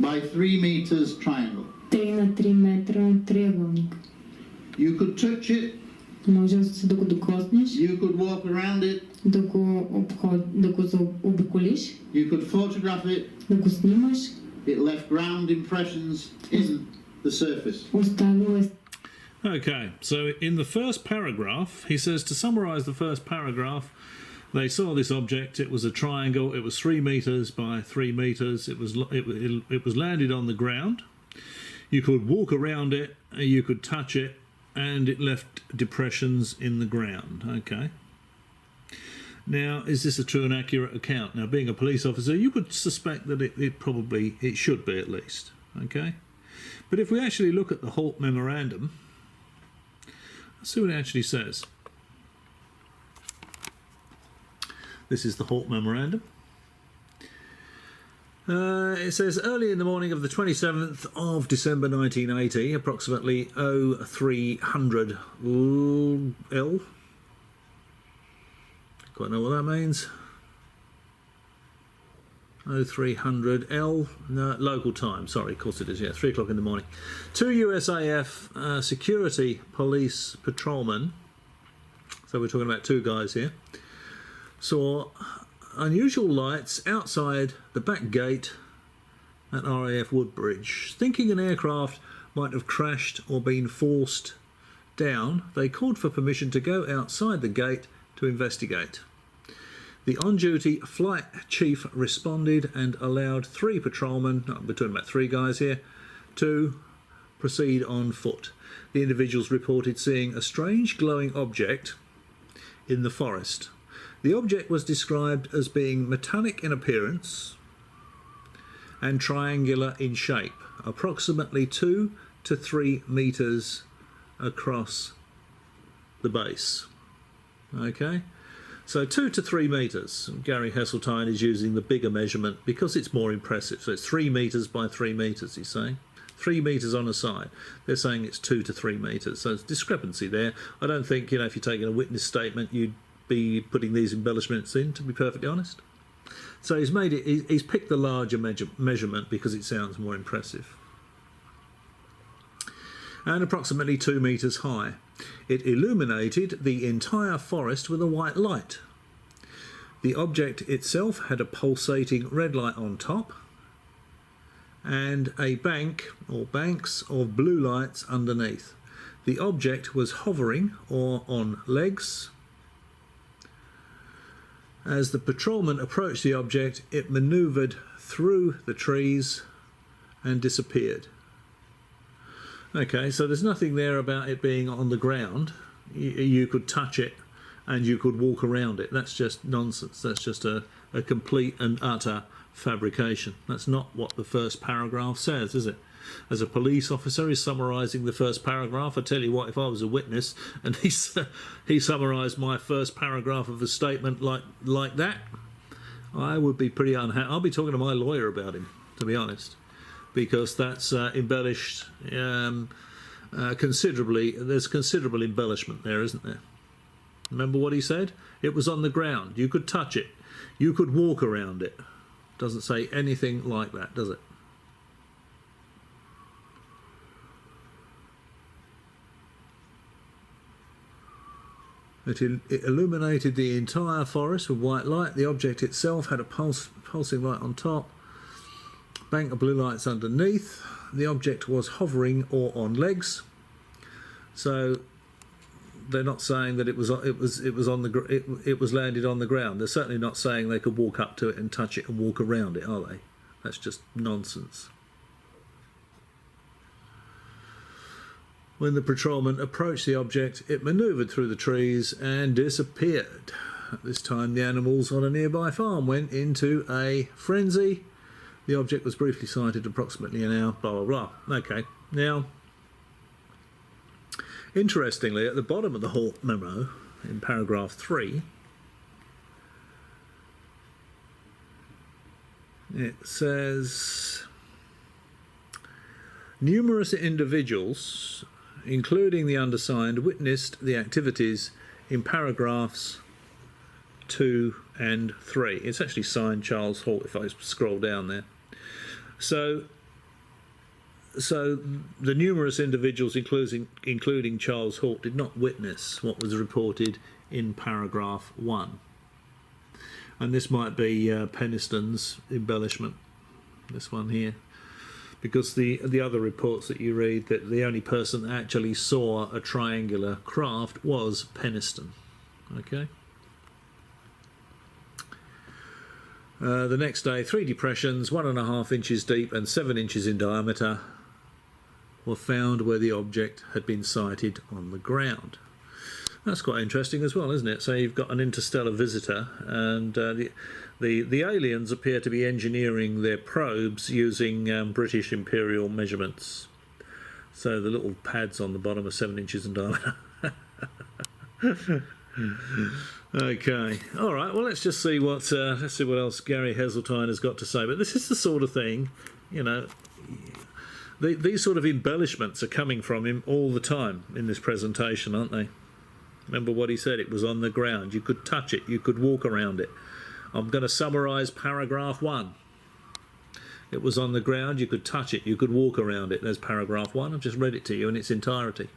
S2: by 3 meters triangle.
S3: 3 на 3 метра триъгълник.
S2: You could touch it,
S3: Може да го докоснеш,
S2: you could walk around it,
S3: да го обиколиш,
S2: you could photograph it.
S3: да го снимаш.
S2: It left ground impressions in the surface.
S3: Оставило е.
S1: Okay, so in the first paragraph, he says, to summarise the first paragraph, they saw this object. It was a triangle. It was 3 meters by 3 meters. It was landed on the ground. You could walk around it. You could touch it, and it left depressions in the ground. Okay. Now, is this a true and accurate account? Now, being a police officer, you would suspect that it should be at least. Okay. But if we actually look at the Holt memorandum, let's see what it actually says. This is the Holt memorandum. It says, early in the morning of the 27th of December 1980, approximately 0300 L. Quite know what that means. 0300 L, no, local time, sorry, of course it is, yeah, 3 o'clock in the morning. 2 USAF security police patrolmen, so we're talking about 2 guys here, saw unusual lights outside the back gate at RAF Woodbridge. Thinking an aircraft might have crashed or been forced down, they called for permission to go outside the gate to investigate. The on-duty flight chief responded and allowed 3 patrolmen, we're talking about 3 guys here, to proceed on foot. The individuals reported seeing a strange glowing object in the forest. The object was described as being metallic in appearance and triangular in shape, approximately 2 to 3 metres across the base. Okay, so 2 to 3 metres. Gary Heseltine is using the bigger measurement because it's more impressive. So it's 3 metres by 3 metres, he's saying. 3 metres on a side. They're saying it's 2 to 3 metres. So there's discrepancy there. I don't think, if you're taking a witness statement, you'd be putting these embellishments in, to be perfectly honest. So he's picked the larger measurement because it sounds more impressive. And approximately 2 metres high. It illuminated the entire forest with a white light. The object itself had a pulsating red light on top and a bank or banks of blue lights underneath. The object was hovering or on legs. As the patrolman approached the object, it manoeuvred through the trees and disappeared. Okay, so there's nothing there about it being on the ground. You could touch it and you could walk around it. That's just nonsense. That's just a complete and utter fabrication. That's not what the first paragraph says, is it? As a police officer, he's summarising the first paragraph. I tell you what, if I was a witness and he summarised my first paragraph of a statement like that, I would be pretty unhappy. I'll be talking to my lawyer about him, to be honest, because that's embellished considerably. There's considerable embellishment there, isn't there? Remember what he said? It was on the ground. You could touch it. You could walk around it. Doesn't say anything like that, does it? It illuminated the entire forest with white light. The object itself had a pulsing light on top, bank of blue lights underneath. The object was hovering or on legs. So they're not saying that it was landed on the ground. They're certainly not saying they could walk up to it and touch it and walk around it, are they? That's just nonsense. When the patrolman approached the object, it manoeuvred through the trees and disappeared. At this time, the animals on a nearby farm went into a frenzy. The object was briefly sighted approximately an hour, blah, blah, blah. Okay, now, interestingly, at the bottom of the Halt memo, in paragraph 3, it says, numerous individuals, including the undersigned, witnessed the activities in paragraphs 2 and 3. It's actually signed Charles Halt if I scroll down there. So the numerous individuals, including Charles Halt, did not witness what was reported in paragraph 1. And this might be Penniston's embellishment, this one here. Because the other reports that you read, that the only person that actually saw a triangular craft was Penniston. Okay. The next day, 3 depressions, 1.5 inches deep and 7 inches in diameter, were found where the object had been sighted on the ground. That's quite interesting as well, isn't it? So you've got an interstellar visitor, and the aliens appear to be engineering their probes using British imperial measurements. So the little pads on the bottom are 7 inches in diameter. Okay, all right. Well, let's just see what else Gary Heseltine has got to say. But this is the sort of thing, these sort of embellishments are coming from him all the time in this presentation, aren't they? Remember what he said? It was on the ground. You could touch it. You could walk around it. I'm going to summarise paragraph 1. It was on the ground. You could touch it. You could walk around it. There's paragraph 1. I've just read it to you in its entirety.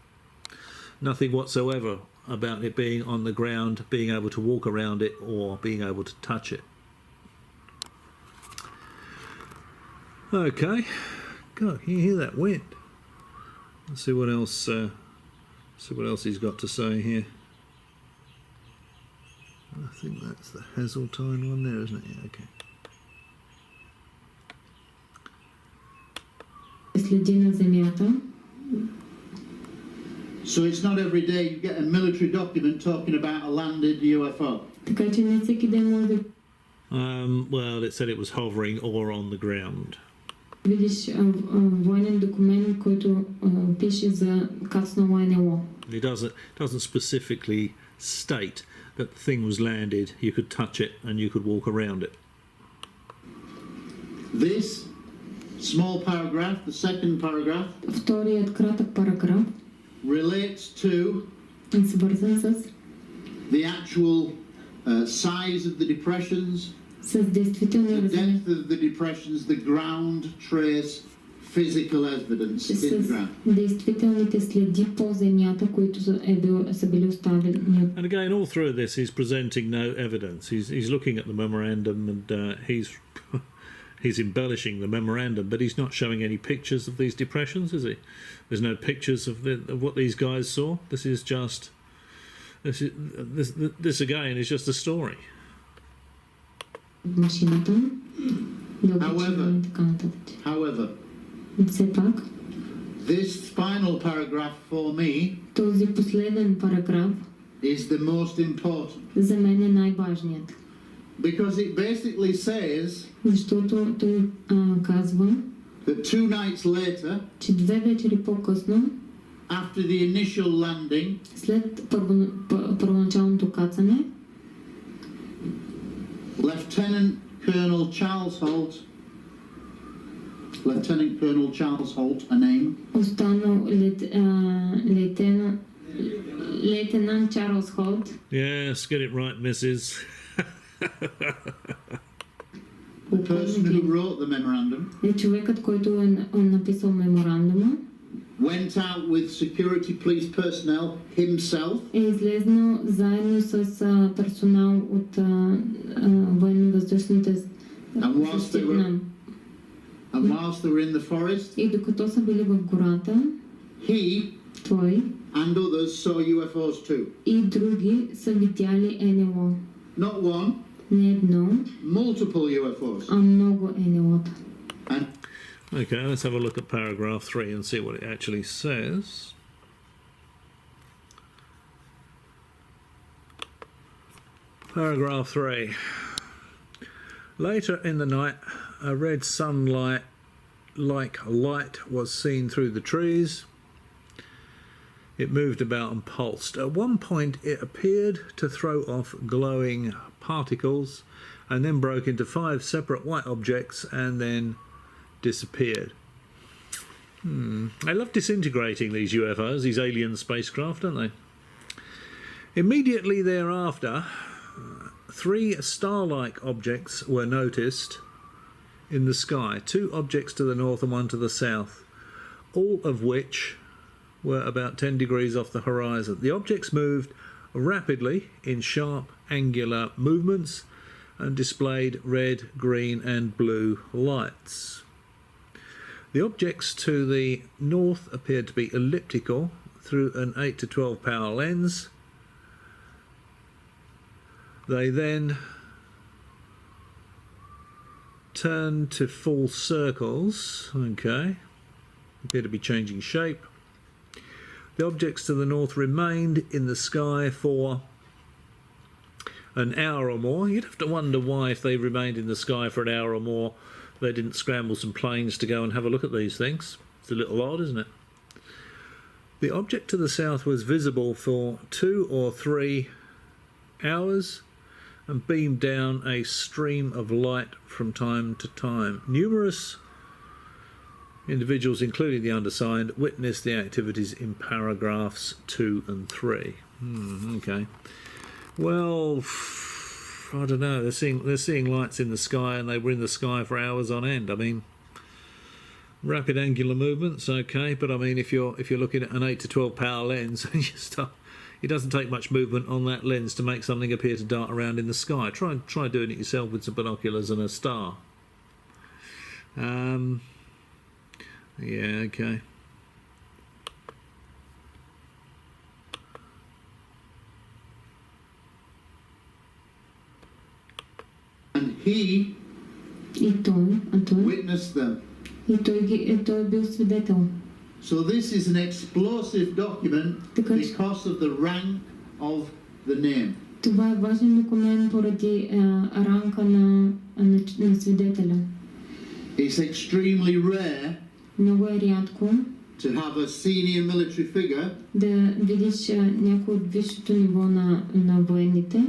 S1: Nothing whatsoever about it being on the ground, being able to walk around it, or being able to touch it. Okay. God, can you hear that wind? Let's see what else. See what else he's got to say here. I think That's the Heseltine one there, isn't it? Yeah, okay.
S3: Следи на земята.
S2: So it's not every day you get a military document talking about a landed UFO.
S3: Така че не всеки ден може да
S1: Well, it said it was hovering or on the ground.
S3: видиш военен документ, който пише за кацнало НЛО.
S1: It doesn't specifically state that the thing was landed. You could touch it and you could walk around it.
S2: This small paragraph, the second paragraph,
S3: Вторият кратък параграф
S2: relates to
S3: е свързан с
S2: the actual size of the depressions,
S3: с действителни
S2: the
S3: размери,
S2: depth of the depressions, the ground trace, physical evidence in the
S3: с
S2: ground.
S3: действителните следи по земята, които са били оставени.
S1: And again, all through this, he's presenting no evidence. He's looking at the memorandum and he's embellishing the memorandum, but he's not showing any pictures of these depressions, is he? There's no pictures of what these guys saw. This again is just a story.
S3: Машината,
S2: However,
S3: и така нататък.
S2: however,
S3: Все пак,
S2: this final paragraph for me
S3: този последен параграф
S2: is the most important
S3: за мен е най-важният.
S2: because it basically says
S3: Защото той казва,
S2: that 2 nights later,
S3: че 2 вечери по-късно,
S2: after the initial landing,
S3: след първоначалното кацане,
S2: Lieutenant Colonel Charles Holt, a name,
S3: останал лейтенант Чарлз Холт,
S1: Yes, get it right, Mrs.
S2: the person who wrote the memorandum,
S3: е човекът, който е написал меморандума,
S2: went out with security police personnel himself
S3: е излезнал заедно с персонал от военно-въздушните
S2: and whilst they were in the forest,
S3: и докато са били в гората,
S2: he
S3: той
S2: and others saw UFOs too.
S3: и други са видяли НЛО.
S2: Not one,
S3: Не едно,
S2: multiple UFOs.
S3: а много НЛО-та.
S2: And
S1: Okay, let's have a look at paragraph 3 and see what it actually says. Paragraph 3. Later in the night, a red sunlight like light was seen through the trees. It moved about and pulsed. At one point, it appeared to throw off glowing particles and then broke into 5 separate white objects and then disappeared. They love disintegrating these UFOs, these alien spacecraft, don't they? Immediately thereafter, 3 star-like objects were noticed in the sky, 2 objects to the north and 1 to the south, all of which were about 10 degrees off the horizon. The objects moved rapidly in sharp angular movements and displayed red, green and blue lights. The objects to the north appeared to be elliptical through an 8 to 12 power lens. They then turned to full circles, okay, appear to be changing shape. The objects to the north remained in the sky for an hour or more. You'd have to wonder why, if they remained in the sky for an hour or more, they didn't scramble some planes to go and have a look at these things. It's a little odd, isn't it? The object to the south was visible for 2 or 3 hours and beamed down a stream of light from time to time. Numerous individuals, including the undersigned, witnessed the activities in paragraphs 2 and 3. Okay. Well, I don't know. They're seeing lights in the sky, and they were in the sky for hours on end. I mean, rapid angular movements, okay, but I mean, if you're looking at an 8 to 12 power lens, it doesn't take much movement on that lens to make something appear to dart around in the sky. Try doing it yourself with some binoculars and a star. Yeah, okay.
S2: he witnessed them.
S3: Той е бил свидетел.
S2: So this is an explosive document because of the rank of the name.
S3: Това е важен документ поради ранка на свидетеля.
S2: It's extremely rare
S3: Много е рядко
S2: to have a senior military figure
S3: да видиш някой от висшето ниво на военните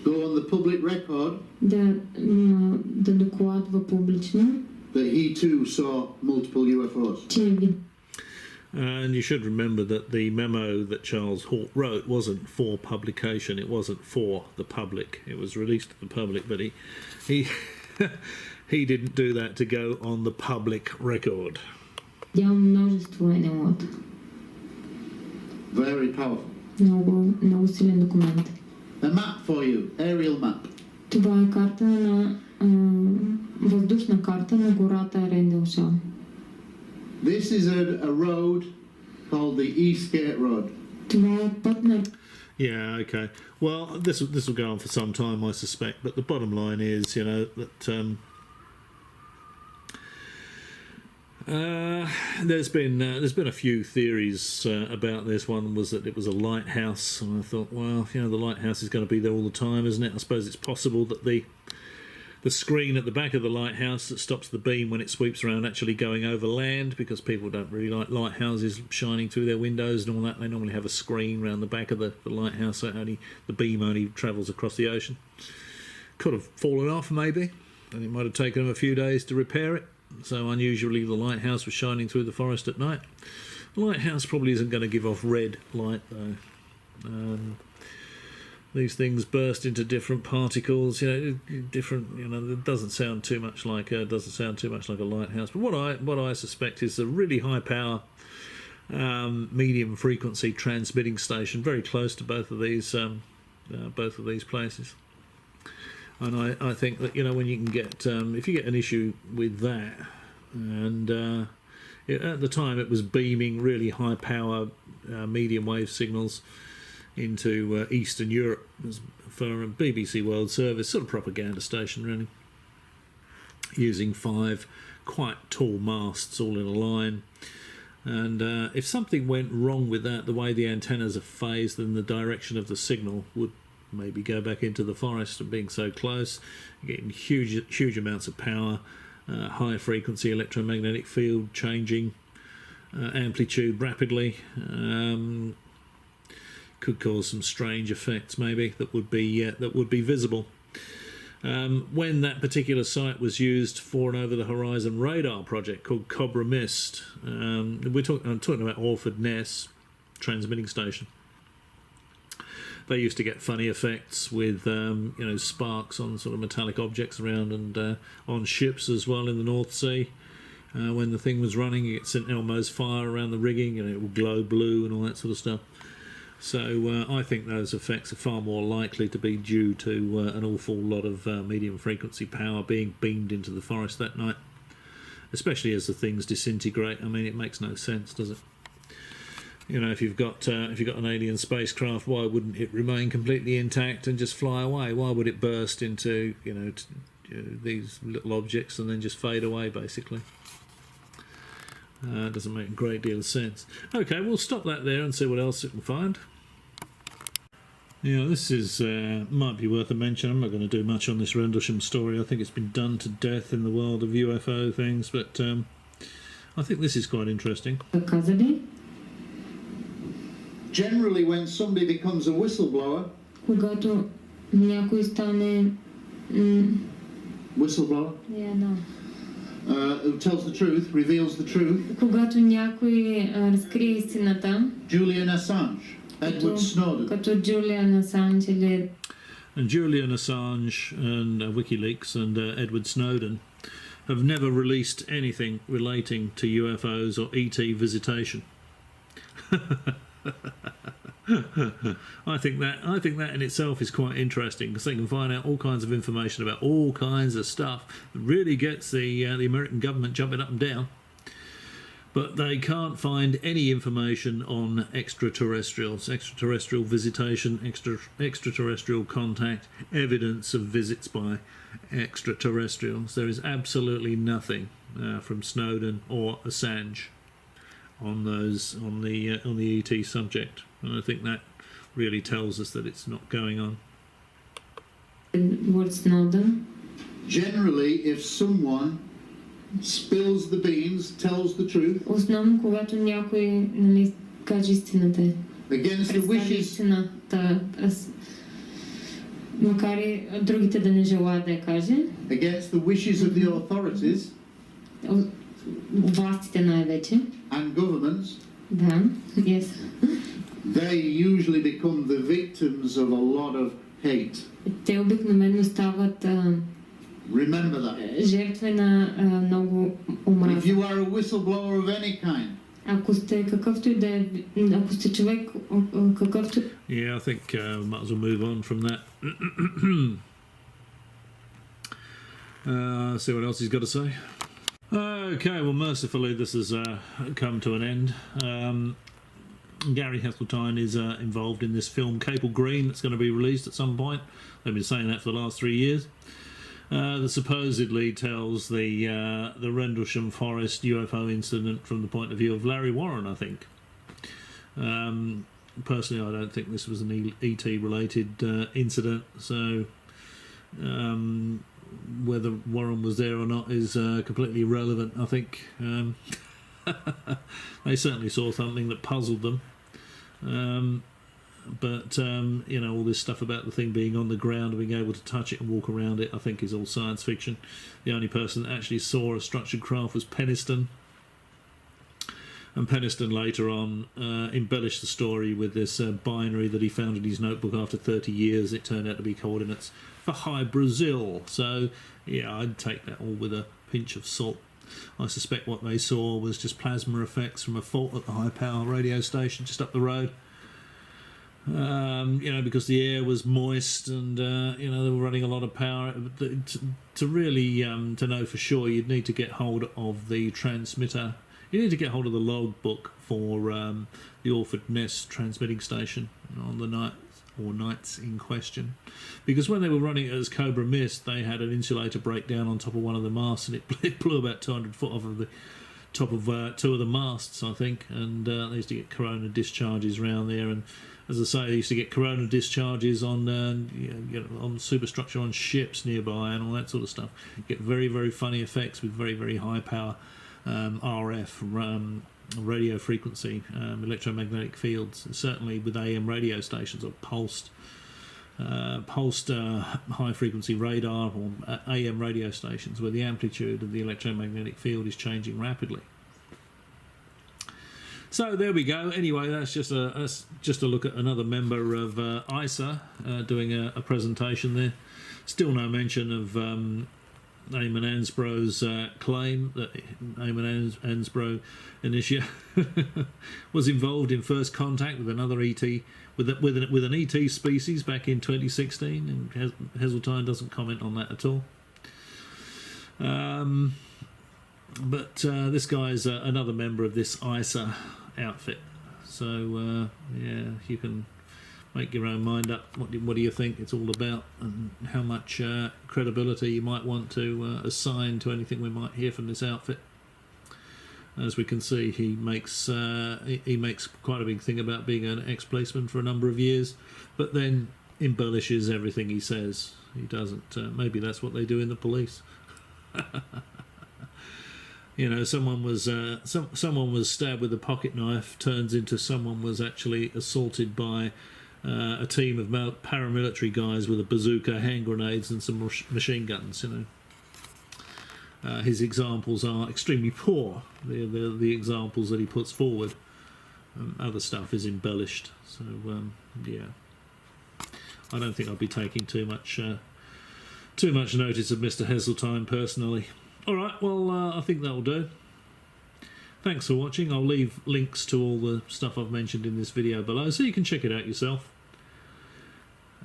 S2: go on the public record
S3: да докладва публично,
S2: that he too saw multiple UFOs.
S3: че
S1: And you should remember that the memo that Charles Hort wrote wasn't for publication. It wasn't for the public. It was released to the public, but he didn't do that to go on the public record.
S3: множество НЛО-та.
S2: Very powerful.
S3: Много силен документ.
S2: A map for you, aerial map.
S3: Това е карта на въздушна карта на гората Ренделшал.
S2: This is a road called the East Gate Road.
S3: Това е път на...
S1: Yeah, okay. Well, this will go on for some time, I suspect. But the bottom line is, you know, that there's been a few theories about this. One was that it was a lighthouse, and I thought, well, you know, the lighthouse is going to be there all the time, isn't it? I suppose it's possible that the screen at the back of the lighthouse that stops the beam when it sweeps around actually going over land, because people don't really like lighthouses shining through their windows and all that. They normally have a screen around the back of the lighthouse, so the beam only travels across the ocean. Could have fallen off maybe, and it might have taken them a few days to repair it. So unusually the lighthouse was shining through the forest at night. The lighthouse probably isn't going to give off red light though. These things burst into different particles, you know, different. You know, it doesn't sound too much like a lighthouse. But what I suspect is a really high power, medium frequency transmitting station, very close to both of these places. And I think that, you know, when you can get if you get an issue with that, and at the time it was beaming really high power medium wave signals into Eastern Europe for a BBC World Service, sort of propaganda station really, using 5 quite tall masts all in a line. And if something went wrong with that, the way the antennas are phased, then the direction of the signal would maybe go back into the forest. And being so close, getting huge amounts of power, high frequency electromagnetic field changing amplitude rapidly, could cause some strange effects maybe that would be visible. When that particular site was used for an over-the-horizon radar project called Cobra Mist, I'm talking about Orford Ness transmitting station. They used to get funny effects with you know, sparks on sort of metallic objects around, and on ships as well in the North Sea. When the thing was running, you get St Elmo's fire around the rigging, and it would glow blue and all that sort of stuff. So I think those effects are far more likely to be due to an awful lot of medium frequency power being beamed into the forest that night, especially as the things disintegrate. I mean, it makes no sense, does it? You know, if you've got an alien spacecraft, why wouldn't it remain completely intact and just fly away? Why would it burst into, you know, these little objects and then just fade away, basically? It doesn't make a great deal of sense. Okay, we'll stop that there and see what else it can find. Yeah, this is might be worth a mention. I'm not going to do much on this Rendlesham story. I think it's been done to death in the world of UFO things, but I think this is quite interesting.
S2: Generally, when somebody becomes a whistleblower,
S3: когато някой стане
S2: whistleblower, who tells the truth, reveals the truth,
S3: когато някой разкрие истината,
S2: Julian Assange, Edward Snowden,
S3: като Julian Assange или...
S1: And Julian Assange and WikiLeaks and Edward Snowden have never released anything relating to UFOs or ET visitation. I think that in itself is quite interesting, because they can find out all kinds of information about all kinds of stuff that really gets the American government jumping up and down. But they can't find any information on extraterrestrials, extraterrestrial visitation, extraterrestrial contact, evidence of visits by extraterrestrials. There is absolutely nothing from Snowden or Assange on the ET subject, and I think that really tells us that it's not going on.
S3: What's Snowden?
S2: Generally, if someone spills the beans, tells the truth,
S3: Основно, когато някой, нали, каже истината,
S2: against the
S3: представи
S2: wishes,
S3: истината, макар и другите да не желаят да я каже,
S2: against the wishes of the authorities
S3: властите най-вече,
S2: and governments,
S3: да, yes,
S2: they usually become the victims of a lot of hate.
S3: те обикновено стават
S2: Remember that.
S3: жертви на много
S2: If
S3: омраза.
S2: you are a whistleblower of any kind,
S3: Ако сте какъвто и да е, ако сте човек, какъвто...
S1: Yeah, I think might as well move on from that. See what else he's got to say. Okay, well, mercifully this has come to an end. Gary Heseltine is involved in this film Capel Green that's going to be released at some point. They've been saying that for the last 3 years. That supposedly tells the Rendlesham Forest UFO incident from the point of view of Larry Warren, I think. Personally, I don't think this was an ET-related incident, so whether Warren was there or not is completely irrelevant, I think. They certainly saw something that puzzled them. But you know, all this stuff about the thing being on the ground and being able to touch it and walk around it, I think is all science fiction. The only person that actually saw a structured craft was Penniston, and Penniston later on embellished the story with this binary that he found in his notebook after 30 years. It turned out to be coordinates for High Brazil. So yeah, I'd take that all with a pinch of salt. I suspect what they saw was just plasma effects from a fault at the high power radio station just up the road. You know, because the air was moist and you know, they were running a lot of power. To really to know for sure, you'd need to get hold of the transmitter. You need to get hold of the logbook for the Orford Ness transmitting station on the nights in question, because when they were running it as Cobra Mist, they had an insulator breakdown on top of one of the masts, and it blew about 200 foot off of the top of 2 of the masts, I think, and they used to get corona discharges around there. And as I say, they used to get corona discharges on on superstructure on ships nearby and all that sort of stuff. You get very, very funny effects with very, very high power RF radio frequency electromagnetic fields. Certainly with AM radio stations or pulsed high frequency radar or AM radio stations, where the amplitude of the electromagnetic field is changing rapidly. So there we go. Anyway, that's just a look at another member of ICER doing a presentation there. Still no mention of Eamonn Ansbro's claim that Eamonn Ansbro was involved in first contact with another ET, with an ET species back in 2016, and Heseltine doesn't comment on that at all. But this guy's another member of this ICER outfit. So yeah, you can make your own mind up. What do you think it's all about, and how much credibility you might want to assign to anything we might hear from this outfit. As we can see, he makes quite a big thing about being an ex-policeman for a number of years, but then embellishes everything he says. He doesn't. Maybe that's what they do in the police. You know, someone was stabbed with a pocket knife, turns into someone was actually assaulted by a team of paramilitary guys with a bazooka, hand grenades, and some machine guns. You know, his examples are extremely poor. The examples that he puts forward, other stuff is embellished. So yeah, I don't think I'd be taking too much notice of Mr. Heseltine personally. All right, well, I think that'll do. Thanks for watching. I'll leave links to all the stuff I've mentioned in this video below, so you can check it out yourself.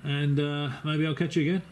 S1: And maybe I'll catch you again.